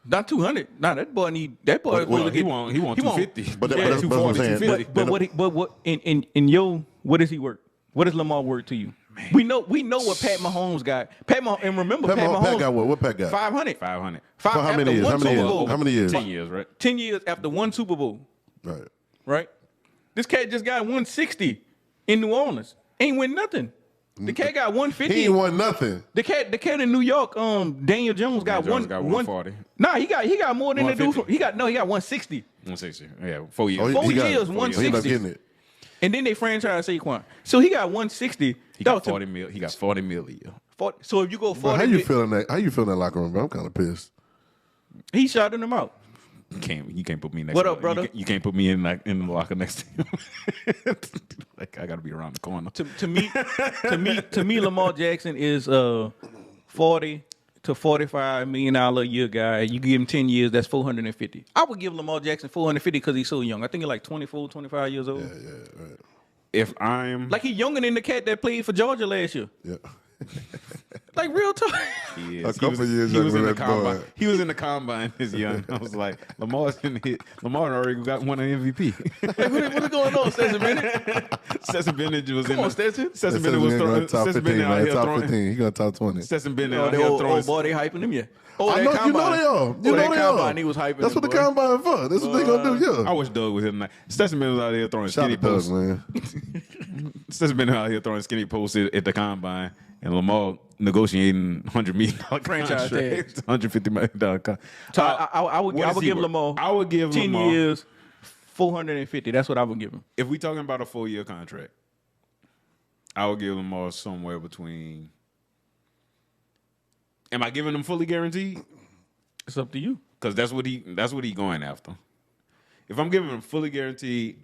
Not 200. Nah, that boy need that boy. is supposed to He get, want 250. But Yeah, that's what I'm saying. 240, but what in yo, what does he work? What does Lamar work to you? Man. We know what Pat Mahomes got. And remember Pat Mahomes. Pat got what? What Pat got? 500. 500. For how many years? How many years? 10 years, right? 10 years after one Super Bowl. Right. Right? This cat just got 160 in New Orleans. Ain't win nothing. The cat got 150. He ain't won nothing. The cat in New York, Daniel Jones got Jones got 140. Nah, he got more than the dude. 150. He got 160. 160. Yeah, 4 years. Oh, Four he got- years, he 160. ended up getting it. And then they franchise Saquon. So he got 160. He got 40 mil. He got 40 mil a year. So if you go 40, Well, how you feeling that? How you feeling that locker room, bro? I'm kind of pissed. he shouting them out. You can't put me next. What to up, brother? You can't put me in the locker next to him. Like I got to be around the corner. To me, Lamar Jackson is 40 to $45 million a year guy. You give him 10 years, that's 450. I would give Lamar Jackson 450 because he's so young. I think he's like 24, 25 years old. Yeah, right. If I'm Like he's younger than the cat that played for Georgia last year. Yeah. Like real talk. He A is. couple he years he was younger in the than that boy. combine. He was in the combine this young. I was like, Lamar already got one MVP. What's going on, Stetson Bennett? Stetson Bennett was Come in on, the Stetson. Stetson Bennett was throwing. top Stetson 15, Bennett out man. here Top throwing. 15. He got top 20. Stetson Bennett Oh, out they here old throwing. boy, they hyping him yet. Oh, I that know, you know combine. they are. You Oh, know that they combine, are. he was hyping That's him, what the boy. combine for. That's what they gonna do. I Yeah. wish Doug was here tonight. Stetson Bennett was out here throwing Shout skinny out to Doug, posts. man. Stetson Bennett out here throwing skinny posts at the combine, and Lamar negotiating $100 million Franchise contract, $150 million contract. So I would give Lamar. I would give 10 Lamar years, 450. That's what I would give him. If we talking about a 4-year contract, I would give Lamar somewhere between. Am I giving him fully guaranteed? It's up to you. Because that's what he going after. If I'm giving him fully guaranteed,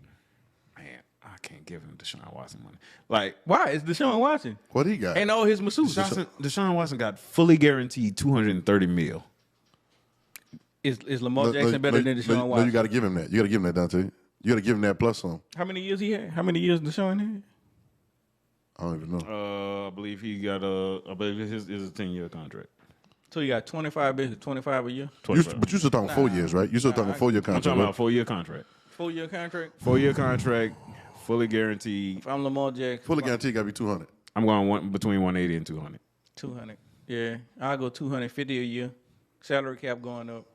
man, I can't give him Deshaun Watson money. Like, Why? It's Deshaun Watson. What he got? And all his masseuse. Deshaun Watson got fully guaranteed $230 million. Is Lamar Jackson better than Deshaun No, Watson? you got to give him that. You got to give him that, Dante. You got to give him that plus some. How many years he had? How many years Deshaun had? I don't even know. I believe he got I believe his is a 10-year contract. So you got 25 a year? But you still talking 4 years, right? You still talking 4-year I'm contract. talking right? about 4-year contract. 4-year contract? 4-year contract, fully guaranteed. If I'm Lamar Jackson. Fully guaranteed got to be 200. I'm going between 180 and 200. 200. Yeah. I'll go 250 a year. Salary cap going up.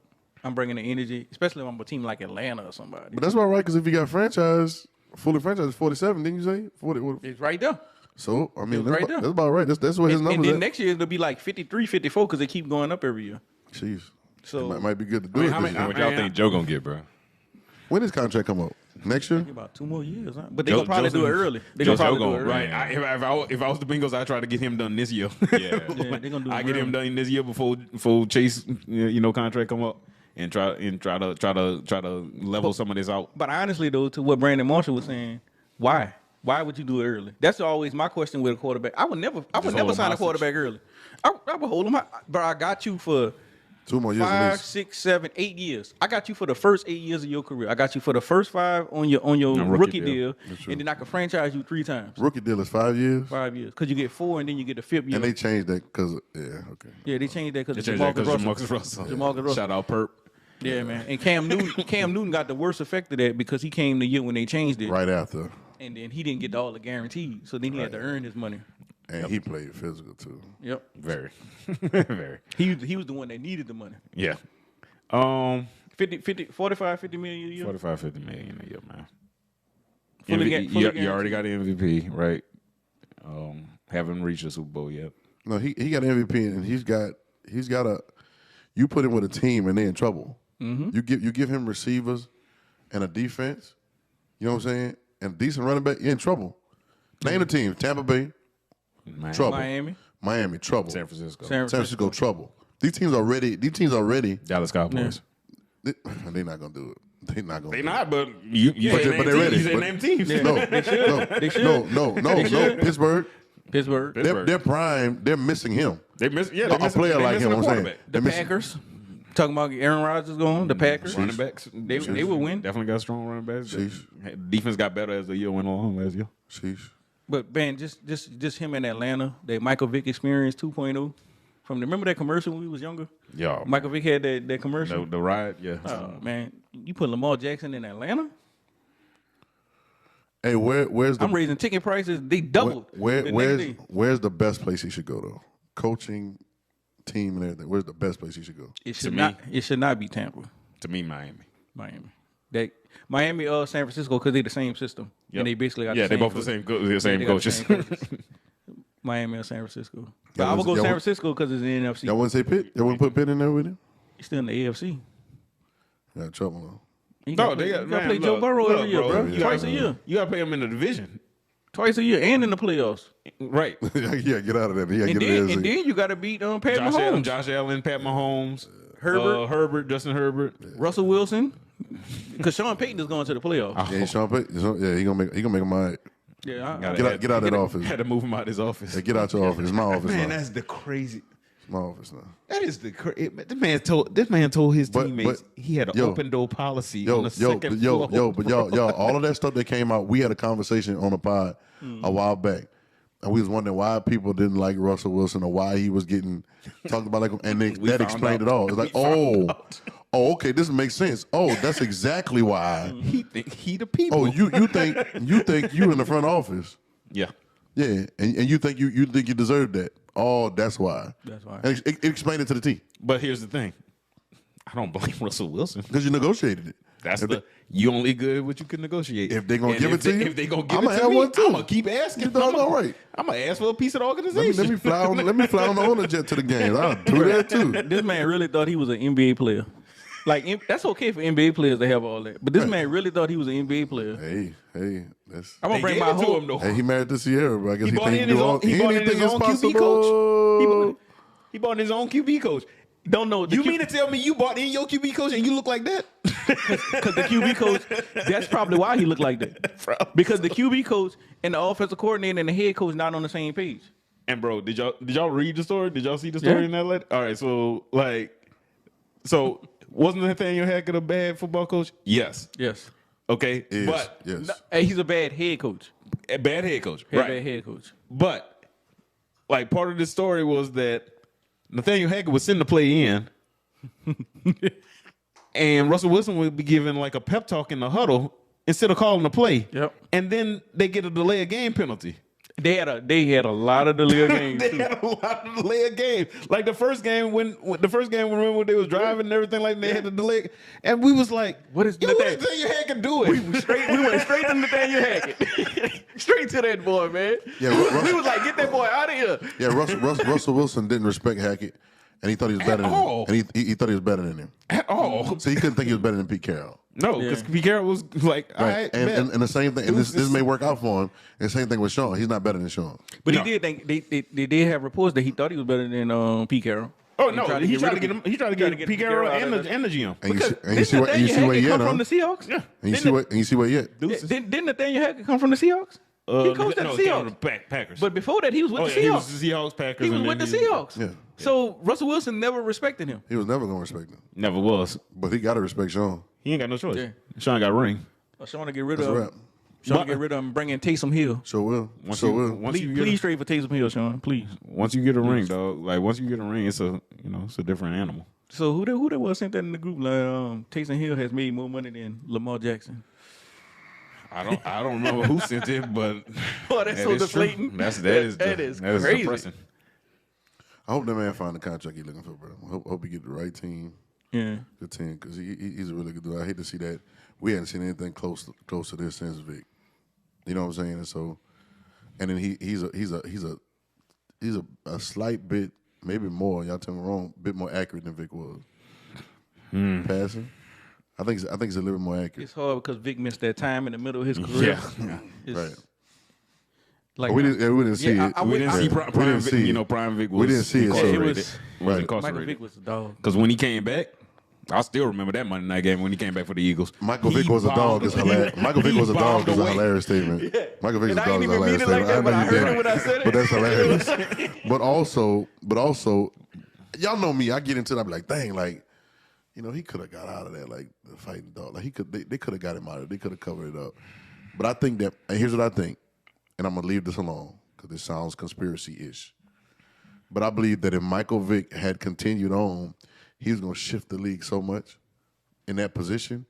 I'm bringing the energy, especially if I'm a team like Atlanta or somebody. But that's about right because if you got fully franchise, 47, didn't you say? 40. It's right there. So, I mean, It's that's, right about, there. that's about right. That's what his And numbers then at. next year it'll be like 53, 54 because they keep going up every year. Jeez. So It might be good to do I mean, it how this many- year. What y'all think Joe gonna get, bro? When does contract come up? Next year? about 2 more years, huh? But they're going to probably do it early. They're Joe going to probably do gonna- it early. Right. If I was the Bengals, I'd try to get him done this year. Yeah. Yeah, they're going to do I it get him early. done this year before Chase, contract come up, and try to level some of this out. But honestly, though, to what Brandon Marshall was saying, why? Why would you do it early? That's always my question with a quarterback. I would never hold sign him a hostage. quarterback early. I would hold him. But I got you for 2 more years at 5, least. 6, 7, 8 years. I got you for the first 8 years of your career. I got you for the first 5 on your rookie rookie deal. deal, and then I can franchise you 3 times. Rookie deal is 5 years. 5 years, because you get 4, and then you get the 5th year. And they changed that because, okay. Yeah, they changed that because They of changed that 'cause Jamarcus of Russell. Jamarcus Russell. Jamarcus Russell. Shout out Perp. Yeah, man. And Cam Newton got the worst effect of that because he came the year when they changed it, Right after. and then he didn't get all the guaranteed, so then he had to earn his money. And he played physical, too. Yep. Very, very. He was the one that needed the money. Yeah. 45, 50 million a year. 45, 50 million a year, man. Fully You already got an MVP, right? Haven't reached a Super Bowl yet. No, he got an MVP, and he's got a. You put him with a team, and they're in trouble. Mm-hmm. You give him receivers and a defense. You know what I'm saying? And a decent running back, you're in trouble. Name the team: Tampa Bay, Man. trouble. Miami, trouble. San Francisco. San San Francisco, trouble. These teams already. Dallas Cowboys. They're not gonna do it. They're not gonna. They do not, but you But said they- name but they're teams. ready. You said But- name teams. it. No, They should. no. Pittsburgh. Pittsburgh. They're prime. They're missing him. They miss. Yeah, No, a player like him. I'm saying. The They're missing- Packers. Talking about Aaron Rodgers going. The Packers. running backs. They will win. Definitely got strong running backs. Sheesh. Defense got better as the year went along last year. Sheesh. But man, just him in Atlanta, that Michael Vick experience 2.0. Remember that commercial when we was younger? Yeah, Michael Vick had that commercial. the ride. Yeah, Oh man, you put Lamar Jackson in Atlanta? Hey, where's the I'm raising ticket prices. They doubled. the next day. where's the best place he should go though? Coaching, team, and everything. Where's the best place he should go? It should me. not. It should not be Tampa, to me, Miami. Miami, San Francisco, because they the same system, Yep. and they basically got Yeah, the they same both coach. the same They got the coaches. same coaches. Miami or San Francisco. But Y'all I would go was- San y'all was- Francisco because it's in the NFC. Y'all wouldn't say Pitt? Y'all wouldn't put Pitt in there with him? He's still in the AFC. Got trouble though. You No, gotta they play, got you gotta man, play Joe look, Burrow look, every year, bro. You Twice gotta- a year. You got to play them in the division, Twice a year, and in the playoffs. right? Yeah, get out of there. Yeah, And get then, it. and then you got to beat Pat Josh Mahomes, Allen, Pat Mahomes, Herbert. Justin Herbert. Russell Wilson, because Sean Payton is going to the playoffs. Yeah, Sean Payton. Yeah, he gonna make him all right. Yeah, Get out of that office. Had to move him out of his office. Yeah, get out your office. It's my office Man, now. that's the crazy. It's my office now. That is the crazy. This man told his But- teammates he had an yo, open door policy Yo, on the second floor. but y'all, all of that stuff that came out, we had a conversation on the pod a while back. And we was wondering why people didn't like Russell Wilson or why he was getting talked about like him. And that explained it all. It's like, okay, this makes sense. Oh, that's exactly why. He the people. Oh, you think you in the front office. Yeah. Yeah, and you think you think you deserve that. Oh, that's why. That's why. And it explained it to the team. But here's the thing. I don't blame Russell Wilson. Because you negotiated it. That's you only good what you can negotiate. If they gonna give it to you, if they gonna give I'ma it to have me, one too. I'm gonna keep asking. You done all right. I'm gonna ask for a piece of the organization. Let me fly on the owner jet to the game. I'll do that too. This man really thought he was an NBA player. Like that's okay for NBA players to have all that, but this man really thought he was an NBA player. Hey, that's. I'm gonna bring gave my it to whole. him though. Hey, he married to Sierra, but I guess he bought think in he his do own. all He bought in anything his is own QB possible. coach. He bought in his own QB coach. Don't know. You mean to tell me you bought in your QB coach and you look like that? Because the QB coach, that's probably why he looked like that. Because the QB coach and the offensive coordinator and the head coach not on the same page. And bro, did y'all read the story? Did y'all see the story in that letter? All right, so wasn't Nathaniel Hackett a bad football coach? Yes. Yes. Okay, Yes, but yes. He's a bad head coach. a bad head coach, Bad right? head coach. But like part of the story was that Nathaniel Hackett would send the play in, and Russell Wilson would be giving like a pep talk in the huddle instead of calling the play. Yep. And then they get a delay of game penalty. They had a lot of delay games. They too. had a lot of delay of game. Like the first game when remember when they was driving and everything like they had to delay, and we was like, What is yo, Nathaniel- what Nathaniel Hackett doing? We went straight to Nathaniel Hackett. Straight to that boy, man. Yeah, We was like, get that boy out of here. Yeah, Russell Wilson didn't respect Hackett, and he thought he was better than all. him. And he thought he was better than him. At all. So he couldn't think he was better than Pete Carroll. No, because Pete Carroll was like, all right, And the same thing, and was this just- may work out for him. And the same thing with Sean. He's not better than Sean. But No. he did think they did have reports that he thought he was better than Pete Carroll. Oh no, he tried to rid get of him. He tried to get Pete Carroll and the GM. And Because you see where he come at, from huh? the Seahawks. Yeah. And you see where he at. Didn't Nathaniel Hackett come from the Seahawks? He coached at the Seahawks. Packers. But before that, he was with the he Seahawks. was the Seahawks, Packers. He was and with the then Seahawks. Yeah. So Russell Wilson never respected him. He was never going to respect him. Never was. But he got to respect Sean. He ain't got no choice. Yeah. Sean got a ring. Sean to get rid That's a of wrap. him. Sean to get rid of him, bring in Taysom Hill. Sure will. Once Sure you- will. once you Please get trade for Taysom Hill, Sean. Please. once you get a ring, dog. Like once you get a ring, it's a different animal. So who that was sent that in the group? Like Taysom Hill has made more money than Lamar Jackson. I don't remember who sent it, but Oh, that's so is true. deflating. That is crazy. depressing. I hope that man find the contract he's looking for, bro. Hope he get the right team. Yeah. Good team, because he's a really good dude. I hate to see that. We hadn't seen anything close to this since Vic. You know what I'm saying? And so, and then he's a slight bit, maybe more. Y'all tell me wrong. Bit more accurate than Vic was. Passing. I think he's a little bit more accurate. It's hard because Vic missed that time in the middle of his career. Yeah. It's Right. Like We didn't see Yeah, it. I We didn't see we Prime didn't Vic. see You it. know, Prime Vic was We didn't see it, so- incarcerated. It was Right. Michael incarcerated. Vick was a dog. Because when he came back, I still remember that Monday night game when he came back for the Eagles. Michael He Vick was a dog. bombed- Is hilarious. Michael Vick he was a dog. bombed Is a away. hilarious statement. Michael Vick's a And I dog. ain't Is a even mean hilarious it like statement. that, but I know you heard did. it when I said it. But that's hilarious. but also, y'all know me. I get into it. I be like, dang, like, you know, he could have got out of that, like the fighting dog. Like they could have got him out of it. They could have covered it up. But I think that, and here's what I think, and I'm gonna leave this alone because this sounds conspiracy-ish. But I believe that if Michael Vick had continued on, he was gonna shift the league so much in that position.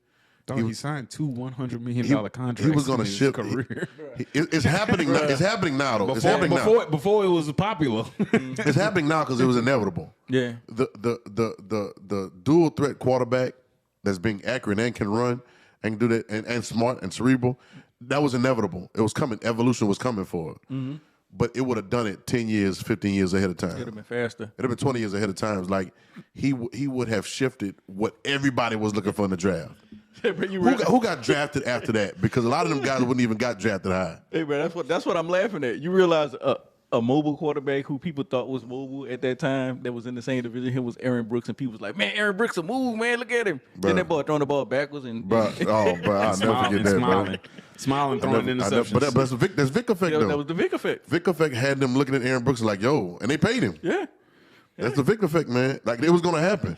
Dog, he signed two $100 million contracts. He was going in to his shift. career. It's happening. It's happening now, though. It's happening now. Before it was popular. It's happening now because it was inevitable. Yeah. The dual threat quarterback that's being accurate and can run and can do that and smart and cerebral, that was inevitable. It was coming. Evolution was coming for it. Mm-hmm. But it would have done it 10 years, 15 years ahead of time. It'd have been faster. It'd have been 20 years ahead of time. It's like he would have shifted what everybody was looking for in the draft. Who got drafted after that? Because a lot of them guys wouldn't even got drafted high. Hey man, that's what I'm laughing at. You realize a mobile quarterback who people thought was mobile at that time that was in the same division here was Aaron Brooks, and people was like, man, Aaron Brooks a move, man, look at him. Then that boy throwing the ball backwards and Bro, I'll never forget that, bro. Smiling, throwing interceptions. But that's Vic effect, though. that was the Vic effect. Vic effect had them looking at Aaron Brooks like, yo, and they paid him. Yeah. That's the Vic effect, man. Like, it was going to happen.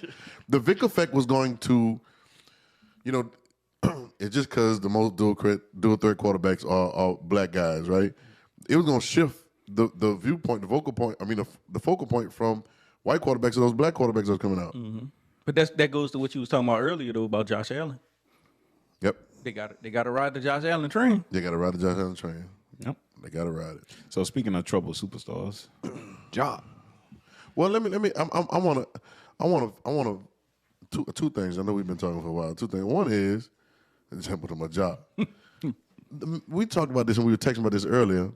The Vic effect was going to, you know, it's just because the most dual threat quarterbacks are black guys, right? It was going to shift the viewpoint, the vocal point. I mean, the focal point from white quarterbacks to those black quarterbacks that was coming out. But that goes to what you was talking about earlier though about Josh Allen. Yep, They got to ride the Josh Allen train. they got to ride the Josh Allen train. Yep. They got to ride it. So speaking of troubled superstars, Job. Well, let me. I want to. Two things. I know we've been talking for a while. Two things. One is, example to my job. We talked about this and we were texting about this earlier.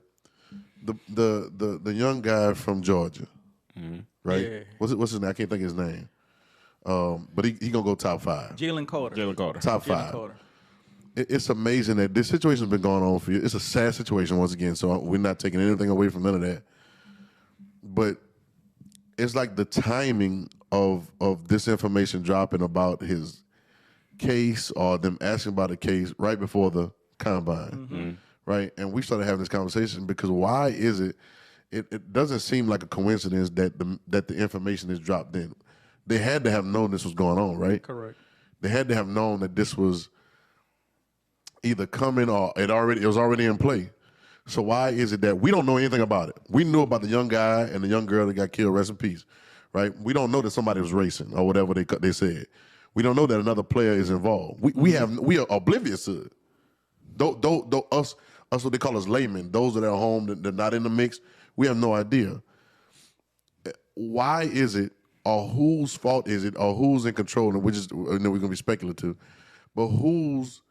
The young guy from Georgia, right? Yeah. What's his name? I can't think of his name. But he gonna go top 5. Jalen Carter. Top Jalen 5. Carter. It's amazing that this situation's been going on for you. It's a sad situation once again, so we're not taking anything away from none of that. But it's like the timing of this information dropping about his case or them asking about the case right before the combine, right? And we started having this conversation because why is it? It doesn't seem like a coincidence that the information is dropped in. They had to have known this was going on, right? Correct. They had to have known that this was either coming or it was already in play. So why is it that we don't know anything about it? We knew about the young guy and the young girl that got killed, rest in peace, right? We don't know that somebody was racing or whatever they said. We don't know that another player is involved. We are oblivious to it. Though us what they call us laymen, those that are at home that not in the mix, we have no idea. Why is it, or whose fault is it, or who's in control? And we're gonna be speculative, but whose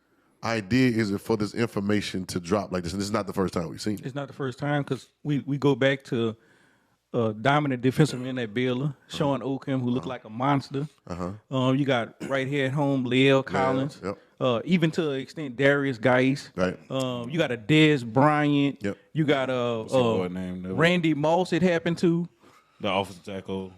idea is it for this information to drop like this? And this is not the first time we've seen it. It's not the first time because we go back to dominant defensive man at Baylor, Sean Oakham, who looked like a monster. You got right here at home, Leal Collins. Yep. Even to an extent, Darius Geis. Right. You got a Dez Bryant. Yep. You got boy named Randy Moss. It happened to. the offensive tackle.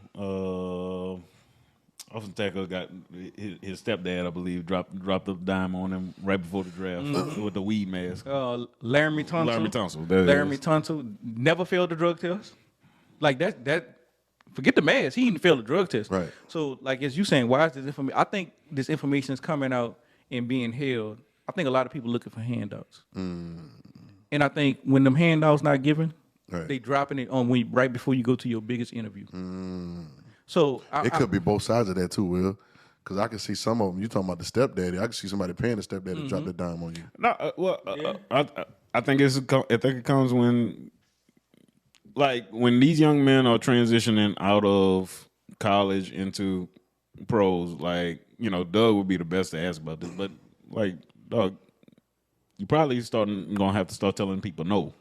Offensive tackle got his stepdad, I believe, dropped a dime on him right before the draft with the weed mask. Laramie Tunsil. Laramie Tunsil never failed the drug test. Like that. Forget the mask. He didn't fail the drug test. Right. So, like as you saying, why is this information? I think this information is coming out and being held. I think a lot of people looking for handouts. And I think when them handouts not given, Right. they dropping it on right before you go to your biggest interview. So It could be both sides of that too, Will. Because I can see some of them. You talking about the stepdaddy? I can see somebody paying the stepdaddy to drop the dime on you. No, I think it comes when, like, when these young men are transitioning out of college into pros. Like, you know, Doug would be the best to ask about this, but like, Doug, you probably gonna have to start telling people no.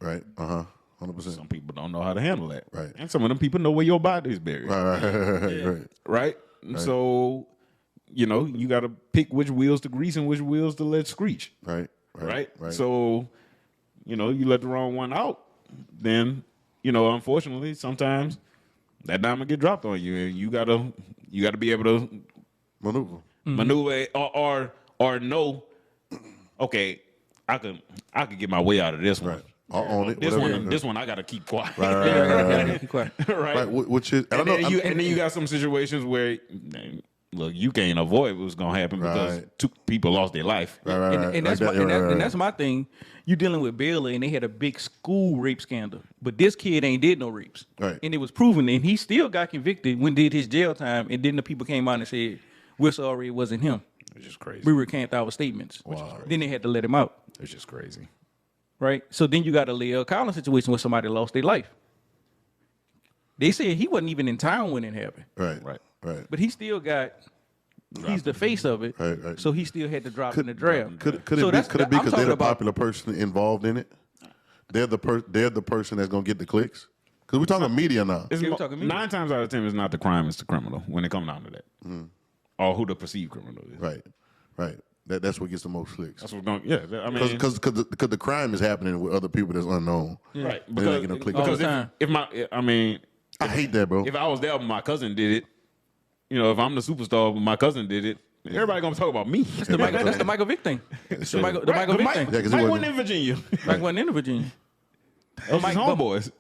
Right. 100%. Some people don't know how to handle that. Right. And some of them people know where your body is buried. Right. Right? So, you know, you got to pick which wheels to grease and which wheels to let screech. Right. So, you know, you let the wrong one out, then, you know, unfortunately, sometimes that diamond get dropped on you, and you gotta be able to maneuver or know, okay, I could get my way out of this one. Right. I'll own it. This one I gotta keep quiet. Right. keep quiet. Right. Which is, And then you got some situations where, look, you can't avoid what's gonna happen because two people lost their life. And that's my thing. You dealing with Baylor, and they had a big school rape scandal, but this kid ain't did no rapes, Right. and it was proven, and he still got convicted when did his jail time, and then the people came out and said, "We're sorry, it wasn't him. It's just crazy. We recant our statements." Then they had to let him out. It's just crazy. Right. So then you got a Leal Collins situation where somebody lost their life. They said he wasn't even in town when it happened. Right. But he still got. He's the face of it. Right. So he still had to drop in the draft. Could it be because they're the popular person involved in it? They're the person that's gonna get the clicks. Because we're talking media now. we're talking media. 9 times out of 10, it's not the crime; it's the criminal when it comes down to that, or who the perceived criminal is. Right. That's what gets the most clicks. That's what's going. Yeah, I mean, Because the crime is happening with other people that's unknown. right? They're not getting no click. All the Because time. I hate that, bro. if I was there, but my cousin did it. You know, if I'm the superstar, but my cousin did it, everybody gonna talk about me. That's the Michael Vick thing. It's the Michael Vick thing. Yeah, 'cause Mike he wasn't in Virginia. Mike wasn't in Virginia. Those his homeboys.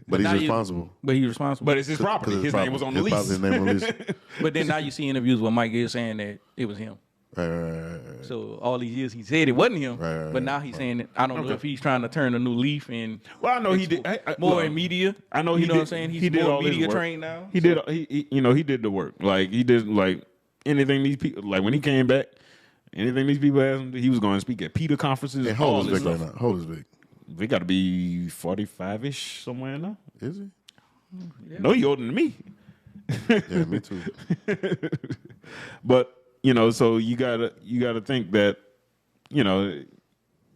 But he's now responsible. But he's responsible. But it's his property. His name was on the lease. His name on the lease. But then now you see interviews where Mike is saying that it was him. Right. So all these years he said it wasn't him, Right. but now he's saying that. I don't know if he's trying to turn a new leaf and Well, I know he did more in media. I know you he know did, what I'm saying. He's he did more all his media work. trained now. He did. He did the work. Like he did like anything these people like when he came back. Anything these people asked him, he was going to speak at PETA conferences. And all hold this is Vic stuff. right now. Hold is Vic. We got to be 45-ish somewhere in there. Is he? No, he older than me. Yeah, me too. But so you gotta think that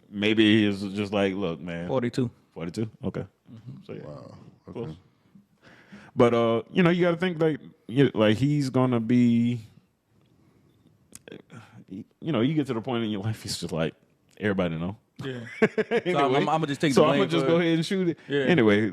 maybe it's just like, look, man, 42. 42. Okay. So yeah. Wow. Close. Okay. But you got to think like he's gonna be. You get to the point in your life, it's just like everybody know. Yeah. Anyway, So I'm gonna just take. so the I'm blame gonna just for go it. ahead and shoot it. Yeah. Anyway,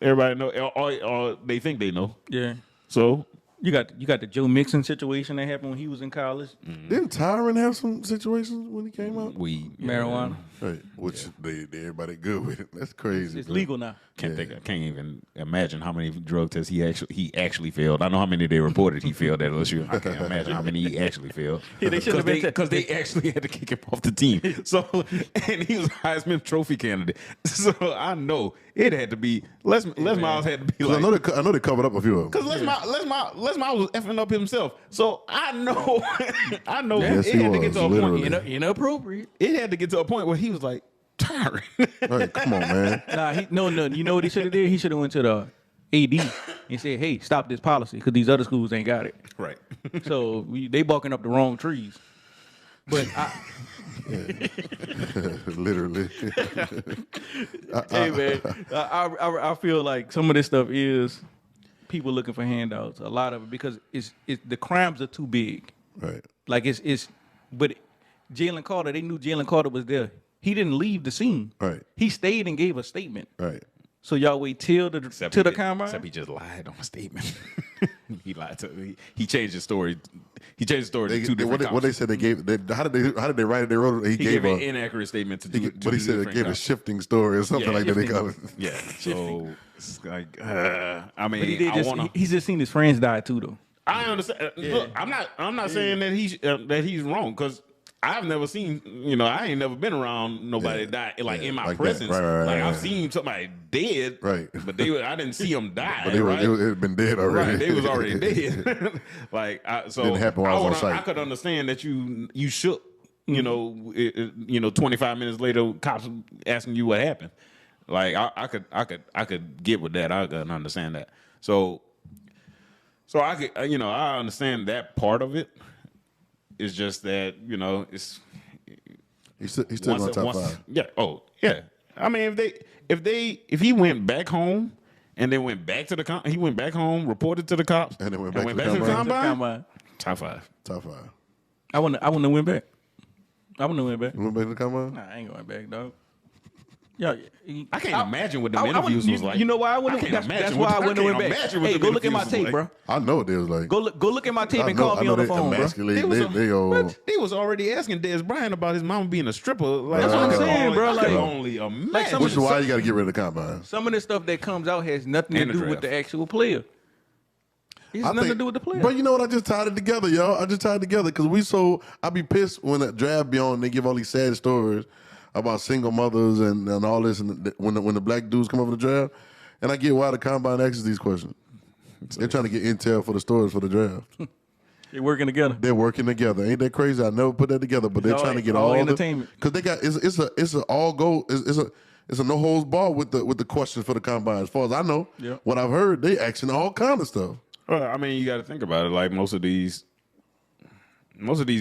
everybody know, or they think they know. Yeah. So You got the Joe Mixon situation that happened when he was in college. Didn't Tyron have some situations when he came out? Marijuana. Right. Which they everybody good with it. That's crazy. It's bro. legal now. I can't even imagine how many drug tests he actually failed. I know how many they reported he failed at LSU. I can't imagine how many he actually failed. Yeah, they shouldn't have been because they actually had to kick him off the team. So and he was a Heisman Trophy candidate. So I know it had to be Les Miles had to be 'Cause like. I know they covered up a few of them. Because Les Miles was effing up himself. So I know Yes, it he had to get was, to a point. literally. Inappropriate. It had to get to a point where he was like, tiring. Right, come on, man. Nah, no. You know what he should have did? He should have went to the AD and said, "Hey, stop this policy because these other schools ain't got it." Right. So they barking up the wrong trees. But Literally. hey man, I feel like some of this stuff is people looking for handouts. A lot of it because it's the crimes are too big. Right. Like but Jalen Carter, they knew Jalen Carter was there. He didn't leave the scene. Right. He stayed and gave a statement. Right. So y'all wait till the combine. Except he just lied on a statement. He lied to. He changed his story. He changed the story to two different. What they said they gave. How did they write it? They wrote it. He gave an inaccurate statement to two. But he said they gave a shifting story or something like that. They call it. Yeah. So it's like, I mean, But he did he's just seen his friends die too, though. I understand. Look, I'm not saying that he's wrong because I've never seen. I ain't never been around nobody die in my like that. presence. Right. I've seen somebody dead. Right. But I didn't see them die. But they had been dead already. Right, they was already dead. So didn't happen while I was on site. I could understand that you shook. 25 minutes later, cops asking you what happened. Like I could get with that. I could understand that. So I could I understand that part of it. It's just that it's He's still on top five. Yeah. Oh yeah. I mean if he went back home and then went back to he went back home, reported to the cops, And then went back to the to the combine? combine. Top five. Top five. I wouldn't have went back. I wouldn't have went back. You went back to the combine? Nah, I ain't going back, dog. Yeah, I can't imagine what the I interviews was like. You know why I wouldn't? I can't imagine That's why I wouldn't have went back. Hey, go look at my tape, bro. I know what they was like. Go look at my tape and call me on the phone, bro. They was already asking Dez Bryant about his mama being a stripper. Like, That's what I'm saying, bro. Like, only imagine. like some Which is why you got to get rid of the combine. Some of the stuff that comes out has nothing to And the do draft. with the actual player. It has nothing to do with the player. But you know what? I just tied it together, y'all. I just tied it together because I be pissed when the draft be on and they give all these sad stories about single mothers and all this, and when the black dudes come over the draft, and I get why the combine asks these questions. They're trying to get intel for the stories for the draft. They're working together. They're working together. Ain't that crazy? I never put that together, but they're No, trying to get all all entertainment. because they got it's a all go it's a no holds bar with the questions for the combine. As far as I know, Yep. what I've heard, they asking all kind of stuff. Well, I mean, you got to think about it. Like most of these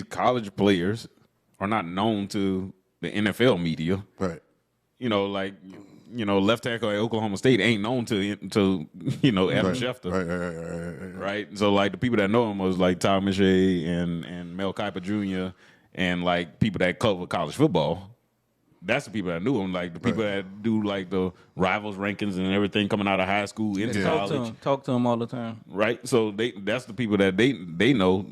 college players are not known to the NFL media. Right. Left tackle at Oklahoma State ain't known to Adam Schefter. Right. So like the people that know him was like Tom Miche and Mel Kiper Jr. and like people that cover college football. That's the people that knew him. Like the people that do like the rivals rankings and everything coming out of high school into college. Talk to him all the time. Right. So that's the people that they know.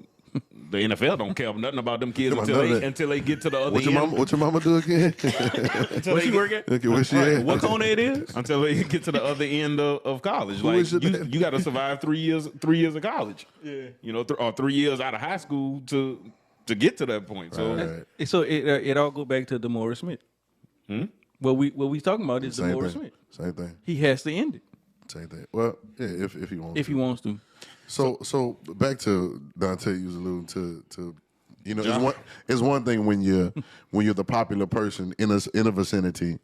The NFL don't care nothing about them kids until they get to the other end. What your mama do again? Where she work at? Okay, where she at? What corner it is? Until they get to the other end of college. Who Like is your dad? you got to survive 3 years of college. Yeah. Or 3 years out of high school to to get to that point. So Right. So it all go back to DeMaurice Smith. What we talking about is Same DeMaurice thing. Smith. Same thing. He has to end it Same thing. Well, yeah, if he wants. if he wants to. So back to Dante, you was alluding to it's one thing when you're the popular person in a vicinity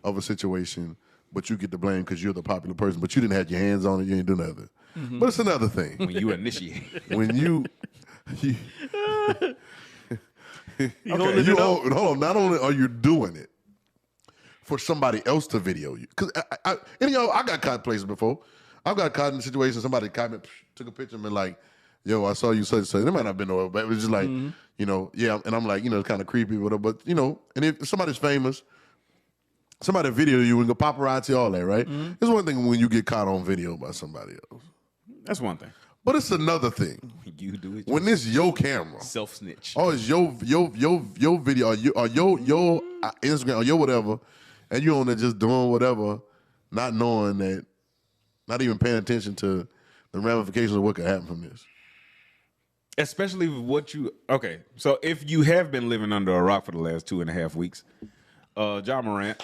of a situation, but you get the blame because you're the popular person, but you didn't have your hands on it, you ain't do nothing. But it's another thing when you initiate, when you hold on. Not only are you doing it for somebody else to video you, because I got caught in places before. I've got caught in situations. Somebody caught me, took a picture of me, like, "Yo, I saw you such and such." It might not have been nowhere, but it was just like, yeah. And I'm like, it's kind of creepy, whatever. But and if somebody's famous, somebody video you and go paparazzi, all that, right? It's one thing when you get caught on video by somebody else. that's one thing. But it's another thing You do it when it's your camera. self snitch. Oh, it's your video or your Instagram or your whatever, and you on there just doing whatever, not knowing that, not even paying attention to the ramifications of what could happen from this. Especially okay. So if you have been living under a rock for the last 2.5 weeks, Morant,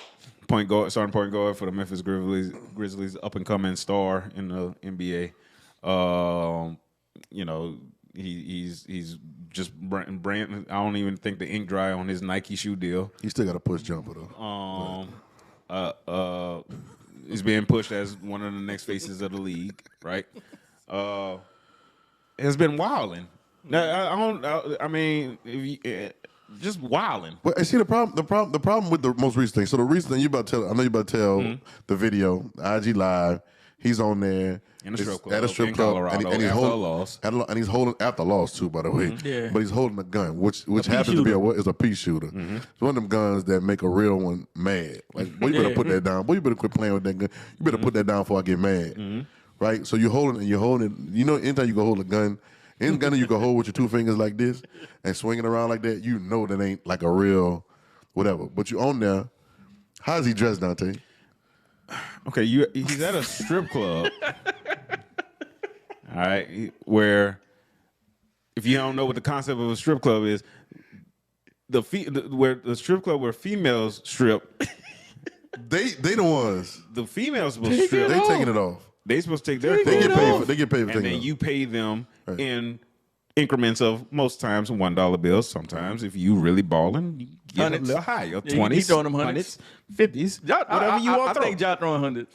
starting point guard for the Memphis Grizzlies, up and coming star in the NBA. He's just brand. I don't even think the ink dry on his Nike shoe deal. He still got a push jumper though. He's being pushed as one of the next faces of the league, right? Has been wilding. Just wilding. Well, I see the problem with the most recent thing. So the recent thing I know you about to tell the video, IG Live. He's on there in a strip club at a strip in club, Colorado, and he's after holding a loss. and he's holding after loss too, by the way. Yeah. But he's holding a gun, which happens shooter. to be is a pea shooter. It's one of them guns that make a real one mad. Like, boy, you better put that down. Boy, you better quit playing with that gun. You better put that down before I get mad. Right? So you're holding it. Anytime you go hold a gun, any gun you can hold with your two fingers like this and swinging around like that, that ain't like a real whatever. But you on there. How's he dressed, Dante? Okay, he's at a strip club. All right, where if you don't know what the concept of a strip club is, where the strip club where females strip, they the ones. The females supposed to strip. They taking it off. They supposed to take their They clothes off. get paid for and taking then it off. you pay them in increments of most times $1 bills. Sometimes if you really balling, you get Hundreds. a little higher, Yeah, 20s, he throwing them hundreds. 50s, whatever you want. I think John throwing hundreds.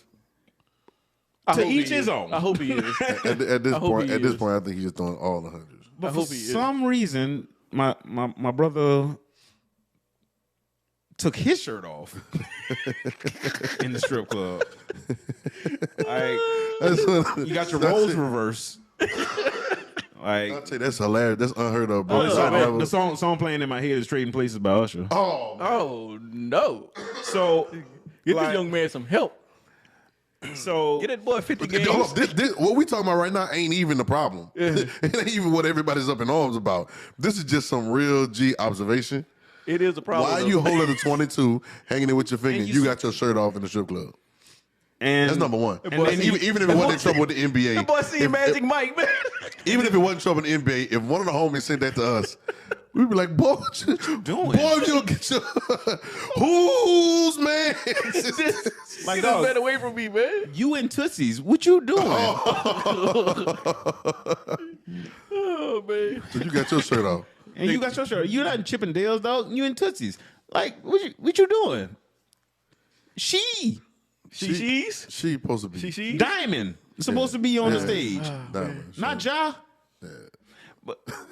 To each his own. I hope he is. At this I hope point, he I think he's just throwing all the hundreds. But I for hope he is. some reason, my brother took his shirt off in the strip club. You got your roles reversed. I'll tell you, that's hilarious. That's unheard of, bro. The song playing in my head is Trading Places by Usher. Oh no! So Get this young man some help. So Get that boy 50 games. Hold up, what we talking about right now ain't even the problem. It ain't even what everybody's up in arms about. This is just some real G observation. It is a problem. Why are you holding a 22, hanging it with your finger, and you got your shirt off in the strip club? And that's number one. And then even if it wasn't in trouble with the NBA, the boy see Magic Mike, man. Even if it wasn't trouble in the NBA, if one of the homies sent that to us, we'd be like, "Boy, what you doing? Boy, you don't get your who's man? Like, get that away from me, man. You and Tootsies, what you doing? Oh man. So you got your shirt off, and you got your shirt. You not in Chippendales, dog. You and Tootsies. Like, what you doing? She's supposed to be Diamond. Supposed to be on the stage. Diamond, not Ja. Yeah.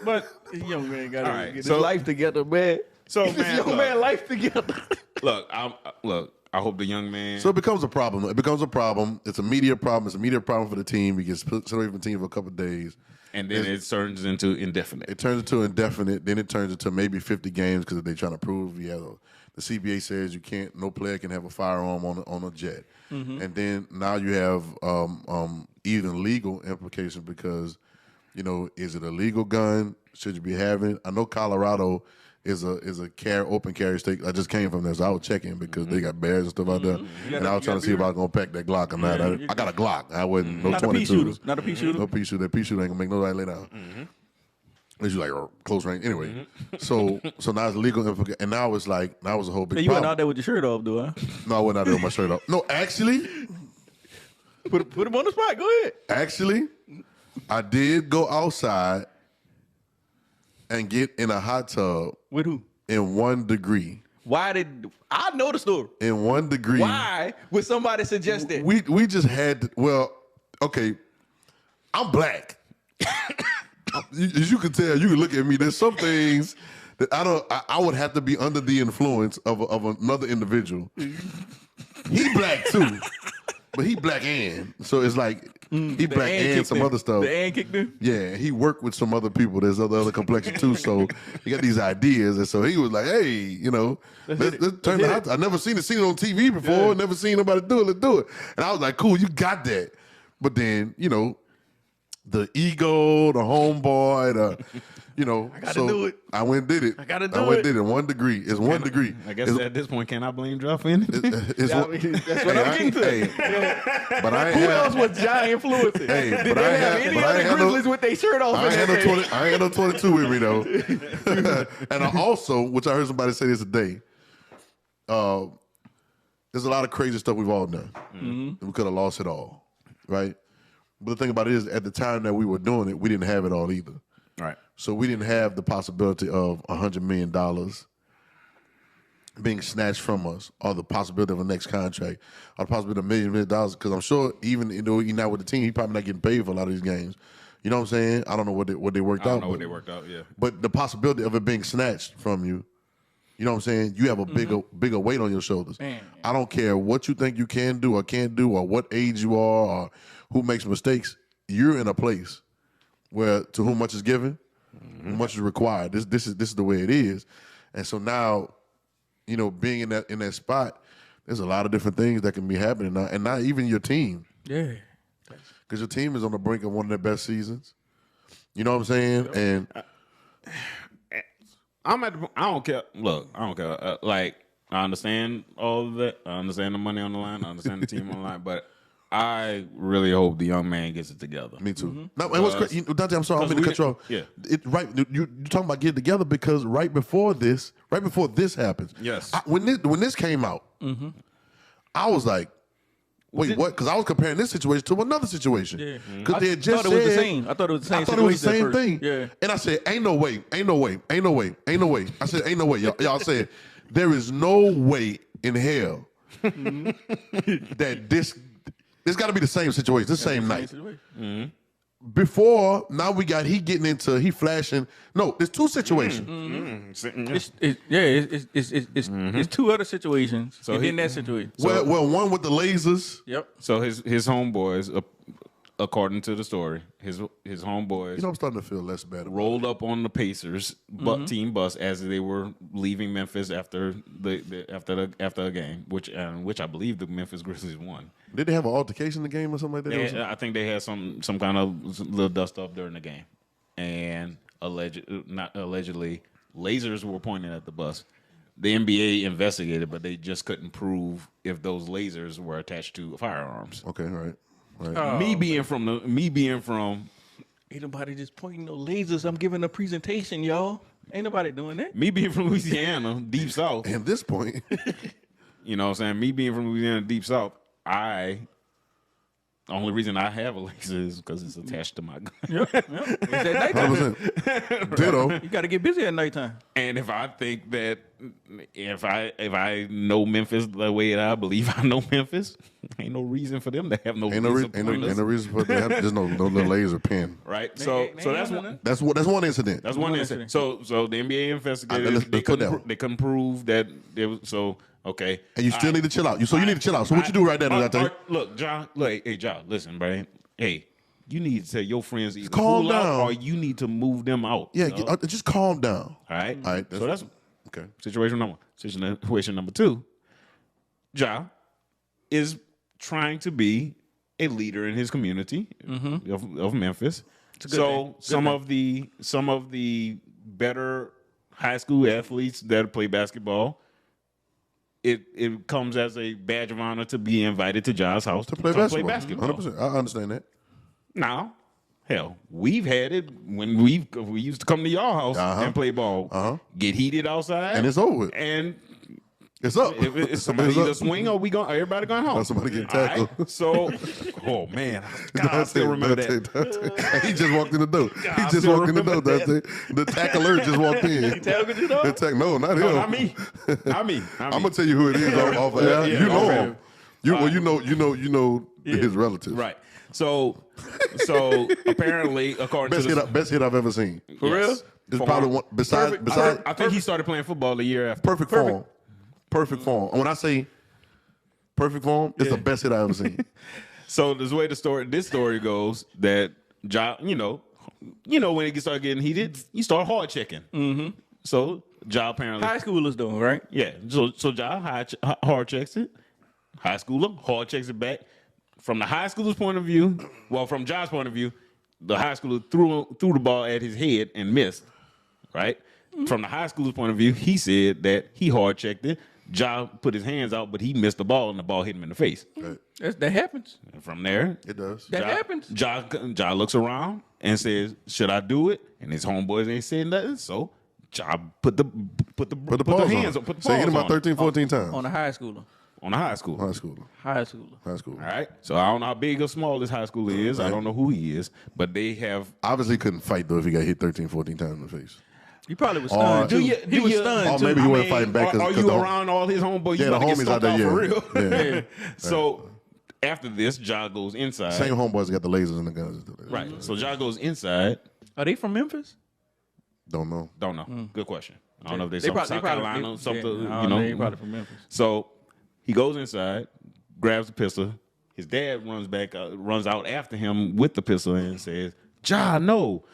But this young man got to get his so- life together, man. So Get this man, young look, man life together. look, I hope the young man. So it becomes a problem. It becomes a problem. It's a media problem. It's a media problem for the team. He gets put away from the team for a couple of days. and then it turns into indefinite. It turns into indefinite. Then it turns into maybe 50 games because they're trying to prove the CBA says no player can have a firearm on a jet. And then now you have even legal implications because, is it a legal gun? Should you be having it? I know Colorado is a open carry state. I just came from there, so I was checking because they got bears and stuff out there. And I was trying to see if I was gonna pack that Glock or not. I got a Glock. I wasn't no Not a 22s. Not a pea shooter. No pea shooter. That pea shooter ain't gonna make nobody lay down. It's like close range. Anyway, so now it's legal, and now it's like now it's a whole big. You problem. went out there with your shirt off, though, huh? No, I went out there with my shirt off. No, actually, Put him on the spot. Go ahead. actually, I did go outside and get in a hot tub With who? in 1 degree. Why did I know the story? In 1 degree. Why would somebody suggest that? We just had to, well, okay. I'm black. As you can tell, you can look at me. There's some things that I would have to be under the influence of another individual. He black too, but he black and so it's like he black and some other stuff. The and kicked in. Yeah, he worked with some other people. There's other complexion too. So he got these ideas, and so he was like, "Hey, let's turn the hot. I never seen it on TV before. Yeah. Never seen nobody do it. Let's do it." And I was like, "Cool, you got that." But then the ego, the homeboy, I gotta do it. I went and did it. I gotta do I went it. and did it. 1 degree. It's 1 degree. I guess at this point, can I blame Joe for anything? It's Yeah, I one- mean, that's what I'm getting to. Hey, but I ain't Who have- else was John influencing? Hey, Did but they I have had- any but I other ain't had no- Grizzlies with their shirt off? I ain't in had that no day? 20, I ain't had no 22 with me though. And I also, which I heard somebody say this today, there's a lot of crazy stuff we've all done. We could have lost it all, right? But the thing about it is, at the time that we were doing it, we didn't have it all either. Right. So we didn't have the possibility of $100 million being snatched from us, or the possibility of a next contract, or the possibility of $1 million. Because I'm sure even he's not with the team, he's probably not getting paid for a lot of these games. You know what I'm saying? I don't know what they worked out. I don't know what they worked out, yeah. But the possibility of it being snatched from you, you know what I'm saying? You have a bigger weight on your shoulders. Man. I don't care what you think you can do or can't do, or what age you are, or who makes mistakes. You're in a place where to whom much is given, much is required. This is the way it is. And so now, being in that spot, there's a lot of different things that can be happening now, and not even your team, Yeah. because your team is on the brink of one of their best seasons. You know what I'm saying? And I don't care. Look, I don't care. I understand all of that. I understand the money on the line. I understand the team on the line. But I really hope the young man gets it together. me too. No, and what's crazy, Dante? I'm sorry, I'm going to cut you off. Yeah. You're talking about getting together because right before this happens. Yes. When this came out, I was like, wait, what? Because I was comparing this situation to another situation. Yeah. Because they had just thought it was the said- same. I thought it was the same I thought it was the situation same at thing. first. Yeah. And I said, ain't no way. I said, ain't no way. Y'all said, there is no way in hell that this got to be the same situation, the same night. Situation. Before, now he flashing. No, there's two situations. It's two other situations. So in that situation. Well, one with the lasers. Yep. So his homeboys, according to the story, his homeboys I'm starting to feel less bad about it. rolled up on the Pacers team bus as they were leaving Memphis after a game, which I believe the Memphis Grizzlies won. Did they have an altercation in the game or something like that? I think they had some kind of little dust up during the game, and allegedly lasers were pointing at the bus. The NBA investigated, but they just couldn't prove if those lasers were attached to firearms. Okay, right. Me being from Ain't nobody just pointing no lasers. I'm giving a presentation, y'all. Ain't nobody doing that. me being from Louisiana, deep south. At this point, You know what I'm saying? Me being from Louisiana, deep south, the only reason I have a laser is because it's attached to my gun. Yep. It's at nighttime. 100%. Ditto. You got to get busy at nighttime. And if I think that if I know Memphis the way that I believe I know Memphis, ain't no reason for them to have no Ain't no disappointments, reason for that. There's no little laser pin. right? So They that's ain't one. That's one incident. That's one incident. So the NBA investigated. Let's put that one. They couldn't prove that it was so. Okay, And you still need to chill out. So you need to chill out. So what you do right there, Dante? Look, John. Look, hey, John. Listen, bro. Hey, you need to tell your friends either calm pull out down. or you need to move them out. Yeah, you know? just calm down. All right. All right. So that's okay. situation number one. Situation number two. Ja is trying to be a leader in his community of Memphis. So some of the better high school athletes that play basketball, it comes as a badge of honor to be invited to Ja's house To play basketball. 100%. I understand that. Now, Hell, we've had it when we used to come to y'all house and play ball. Get heated outside, And it's over. And it's up. if somebody It's either up. swing or everybody going home. Or somebody get All tackled. right? So, oh man, God, I still remember that. Dante. He just walked in the door. God, He I just still walked in the door, remember Dante. The tackler just walked in. He tackled you, though? No, not him. No, not me. Not me. I'm gonna tell you who it is off of air. Yeah, You know okay. him. You know his relatives. Right. So apparently, according to the Best hit I've ever seen. For real? It's For probably him. one besides I think he started playing football the year after. perfect form. Perfect form. And when I say perfect form, it's the best hit I've ever seen. So this way this story goes that Ja, you know when it start getting heated, you start hard checking. Mm-hmm. So Ja apparently High schoolers doing, right? yeah. So Ja hard checks it. High schooler hard checks it back. From the high schooler's point of view, well, from Ja's point of view, the high schooler threw the ball at his head and missed. Right. Mm-hmm. From the high schooler's point of view, he said that he hard checked it. Ja put his hands out, but he missed the ball, and the ball hit him in the face. Right. That happens. And from there, It does. That happens. Ja looks around and says, "Should I do it?" And his homeboys ain't saying nothing, so Ja put the paws hands on. up. Put the So he hit him paws about on 13, 14 times. On a high schooler. on a high school. High school. High schooler. High school. All right. So I don't know how big or small this high schooler is. I don't know who he is, but they have. Obviously couldn't fight though if he got hit 13, 14 times in the face. He probably was stunned. Do too. you- He was stunned. Or too. maybe he wasn't fighting back. Are you around all his homeboys? Yeah, You the about to get homies out there, stomped for real. yeah. So after this, Ja goes inside. Same homeboys got the lasers and the guns. Right. So Ja goes inside. Are they from Memphis? Don't know. Don't know. Good question. I don't know if They they from probably- South they probably- Carolina or something. yeah, you know, they probably from Memphis. So he goes inside, grabs the pistol. His dad runs out after him with the pistol and says, "Ja, no,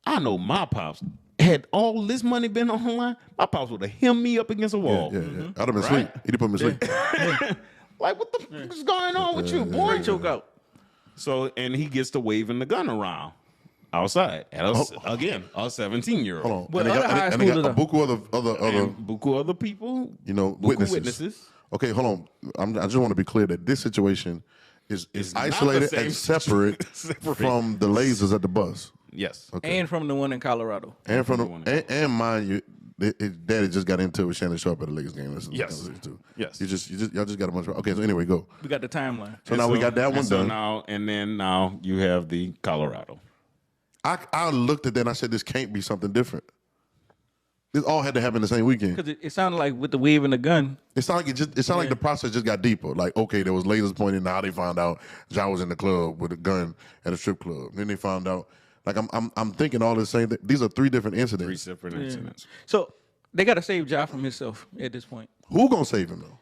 I know my pops. Had all this money been on the line, my pops would have hemmed me up against a wall. Yeah. I'd have been asleep. He'd put me to sleep. Like, what the fuck is going on with you, boy? Choke out. So, and he gets to waving the gun around outside at us again, a 17-year-old. Hold on. But and they other high got, and they got schoolers a buku other And buku other people, buku witnesses. witnesses. Okay, hold on. I just want to be clear that this situation is not isolated the same and separate from the lasers at the bus. Yes. Okay. And from the one in Colorado. And from and mind you, his daddy just got into it with Shannon Sharp at the Lakers game. That's Yes. too. Yes. Y'all just got a bunch of. Okay, so anyway, go. We got the timeline. So now we got that one So done. now you have the Colorado. I looked at that and I said, this can't be something different. This all had to happen the same weekend. Because it sounded like with the waving the gun. It sounded like the process just got deeper. Like, okay, there was lasers pointing. Now they found out Ja was in the club with a gun at a strip club. Then they found out. Like I'm thinking all the same thing. These are three different incidents. Three separate incidents. So they got to save Ja from himself at this point. Who gonna save him though?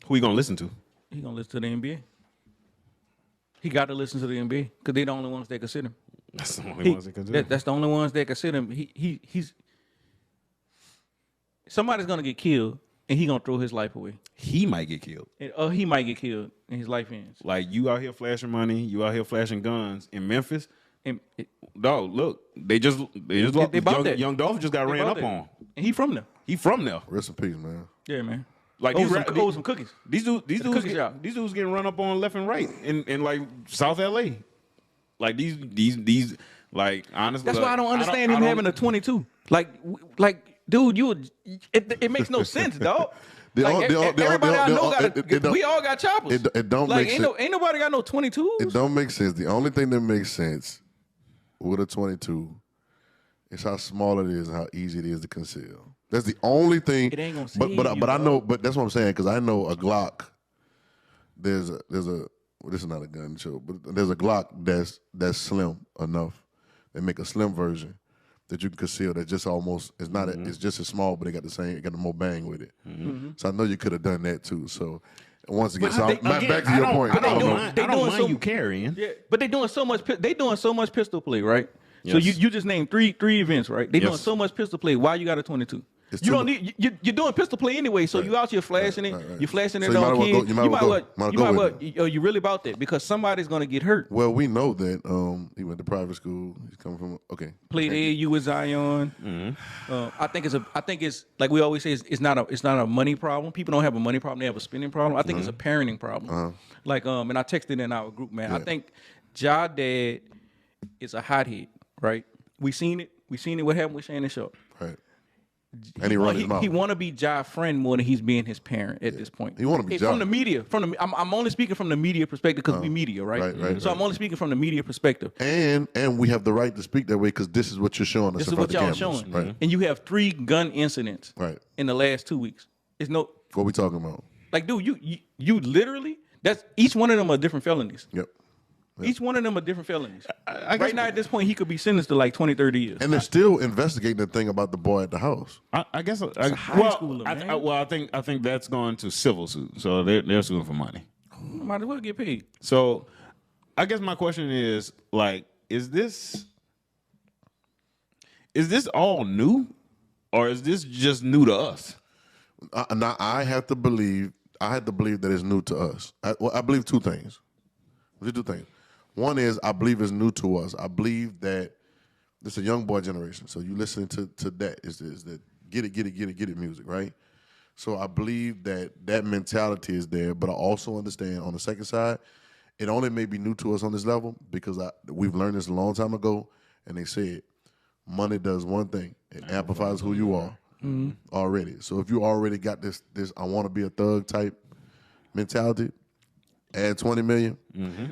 Who you gonna listen to? He going to listen to the NBA. He got to listen to the NBA because they're the only ones that consider him. That's the only ones that can do it. That's the only ones that consider him. He's somebody's gonna get killed and he gonna throw his life away. He might get killed. He might get killed and his life ends. Like, you out here flashing money, you out here flashing guns in Memphis. And Dog, look, they just they bought that. young Dolph just got ran up on. And he from there. He from there. Rest in peace, man. Yeah, man. Like, Some cookies. These dudes cookie shop. these dudes getting run up on left and right in like South LA. Like these like, honestly, That's why I don't understand him having a 22. Like, dude, it makes no sense, dog. Everybody I know we all got choppers. It don't like, make sense. ain't nobody got no 22s. It don't make sense. The only thing that makes sense with a 22 is how small it is and how easy it is to conceal. That's the only thing. It ain't gonna but save you, I know. But that's what I'm saying, because I know a Glock. There's a. Well, this is not a gun show, but there's a Glock that's slim enough. They make a slim version that you can conceal. That just almost it's not. It's just as small, but it got the more bang with it. So I know you could have done that too. So once again, back to your point. I don't doing mind so- you carrying. Yeah, but they doing so much. They doing so much pistol play, right? So Yes. you just named three events, right? They doing Yes. so much pistol play. Why you got a 22? It's You too don't need. You're doing pistol play anyway. So you out here flashing it. right. You're flashing it So you might on as well kids. go- you might well go You really about that because somebody's gonna get hurt. Well, we know that he went to private school. He's coming from Played AAU with Zion. I think it's like we always say. It's not a money problem. People don't have a money problem. They have a spending problem. I think it's a parenting problem. Like and I texted in our group, man. I think Ja dad is a hothead, right? We seen it. We seen it. What happened with Shannon Sharp? Right. And he run his mouth. He want to be Ja's friend more than he's being his parent at this point. He want to be Ja. From the media. I'm only speaking from the media perspective because we media, right? Right. So I'm only speaking from the media perspective. And we have the right to speak that way because this is what you're showing us. This is in front what y'all of the cameras. showing. Right. And you have 3 gun incidents in the last 2 weeks. It's no What we talking about? like, dude, you literally that's each one of them are different felonies. Yep. Each one of them are different felonies. Right now, at this point, he could be sentenced to like 20, 30 years. And they're still investigating the thing about the boy at the house. I guess. high schooler, man. I think that's going to civil suit. So they're suing for money. Might as well get paid. So I guess my question is like, is this all new, or is this just new to us? Now I have to believe that it's new to us. I believe 2 things. There's 2 things. One is I believe it's new to us. I believe that it's a young boy generation. So you listening to that is that get it music, right? So I believe that mentality is there, but I also understand on the second side, it only may be new to us on this level because we've learned this a long time ago, and they said money does one thing: it amplifies who you are already. So if you already got this I want to be a thug type mentality. Add 20 million,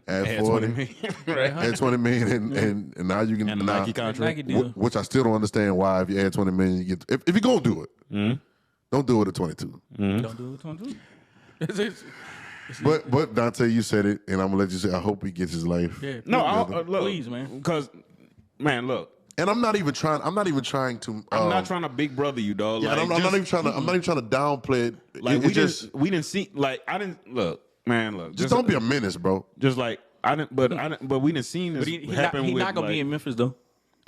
add 40 million, add 20 million, and now you can And the Nike contract. Nike deal. which I still don't understand why if you add 20 million, you get if you're gonna do it, don't do it at 22. Don't do it. Don't do it. But Dante, you said it, and I'm gonna let you say. I hope he gets his life. Yeah, No, look, please, man. Because, man, look. And I'm not even trying to. I'm not trying to big brother you, dog. Yeah, Like, I'm not even trying to. I'm not even trying to downplay it. Like It we didn't see. Like I didn't look, man. Look, just don't be a menace, bro. Just like I didn't. But we didn't see this He happen. not gonna be in Memphis though.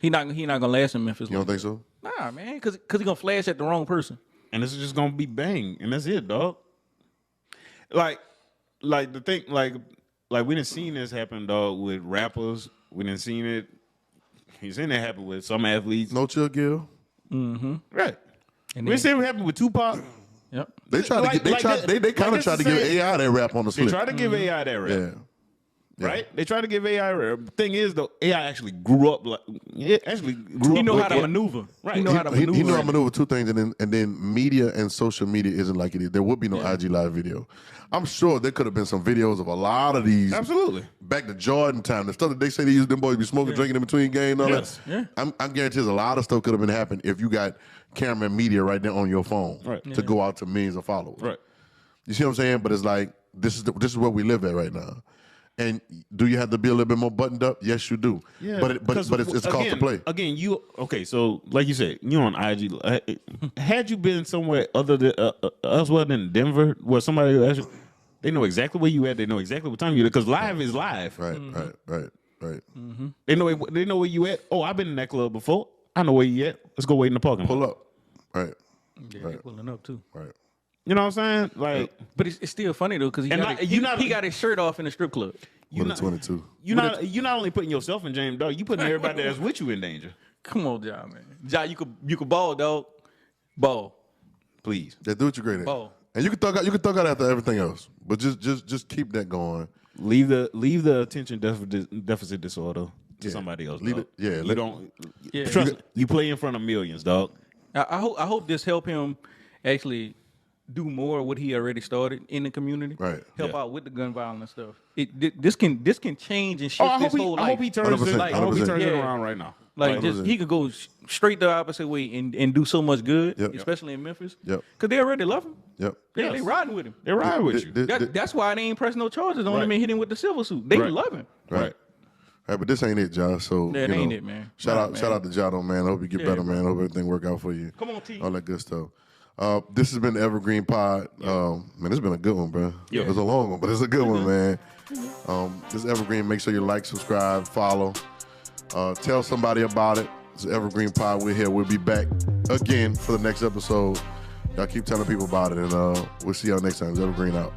He not gonna last in Memphis. You don't think so? Nah, man, because he gonna flash at the wrong person. And this is just gonna be bang, and that's it, dog. Like the thing, like we didn't seen this happen, dog, with rappers. We didn't seen it. He's seen it happen with some athletes. No chill, Gil. Right. And We didn't see it happen with Tupac. Yep. They tried Like- to get. They like tried. that- They kind of like tried to that's give the same- AI that rap on the They slip. tried to give AI that rap. Yeah. Right? They tried to give AI rap. The thing is, though, AI actually grew up like it actually grew He up. know with how to it. maneuver. Right. He know how to maneuver. He know how to maneuver 2 things, and then media and social media isn't like it is. There would be no IG live video. I'm sure there could have been some videos of a lot of these. Absolutely. Back to Jordan time, the stuff that they say they used them boys be smoking, drinking in between games, and all Yes. that. Yeah. I'm guaranteed a lot of stuff could have been happening if you got camera and media right there on your phone to go out to millions of followers. Right. You see what I'm saying? But it's like this is where we live at right now. And do you have to be a little bit more buttoned up? Yes, you do. Yeah, but it's cost to play. Again, so like you said, you on IG. Had you been somewhere other than elsewhere than Denver, where somebody actually they know exactly where you at, they know exactly what time you at, because live is live. Right. They know where you at. Oh, I've been in that club before. I know where you at. Let's go wait in the parking lot. Pull up. Right. Yeah, they pulling up too. Right. You know what I'm saying? Like, But it's still funny though because he got his shirt off in the strip club. you With a 22. you're not only putting yourself in danger, dog. You putting everybody that's with you in danger. Come on, Ja, man. Ja, you could ball, dog. Ball. Please. Yeah, do what you're great at. Ball. And you can thug out after everything else. But just keep that going. Leave the attention deficit disorder to somebody else. Leave dog. it- yeah, You let- don't. Yeah. Trust me, you play in front of millions, dog. I hope this help him actually do more of what he already started in the community. Right. Help Yeah. out with the gun violence stuff. This can change and shift Oh, I his whole life. hope he turns it. 100%, I hope he turns it 100%. around right now. Like just he could go straight the opposite way and do so much good, Yep. especially in Memphis. Yep. Because they already love him. Yep. Yeah, they riding with him. They ride with you. That's why they ain't pressing no charges on Right. him and hit him with the civil suit. They Right. love him. Right. Right, but this ain't it, Josh. So That you know, ain't it, man. Shout Right, out, man. shout out to Jado, man. I hope you get Yeah, better, bro. man. I hope everything work out for you. Come on, T. All that good stuff. This has been the Evergreen Pod. Man, it's been a good one, bro. Yeah. It was a long one, but it's a good one, man. This is Evergreen. Make sure you like, subscribe, follow. Tell somebody about it. It's the Evergreen Pod. We're here. We'll be back again for the next episode. Y'all keep telling people about it, and we'll see y'all next time. It's Evergreen out.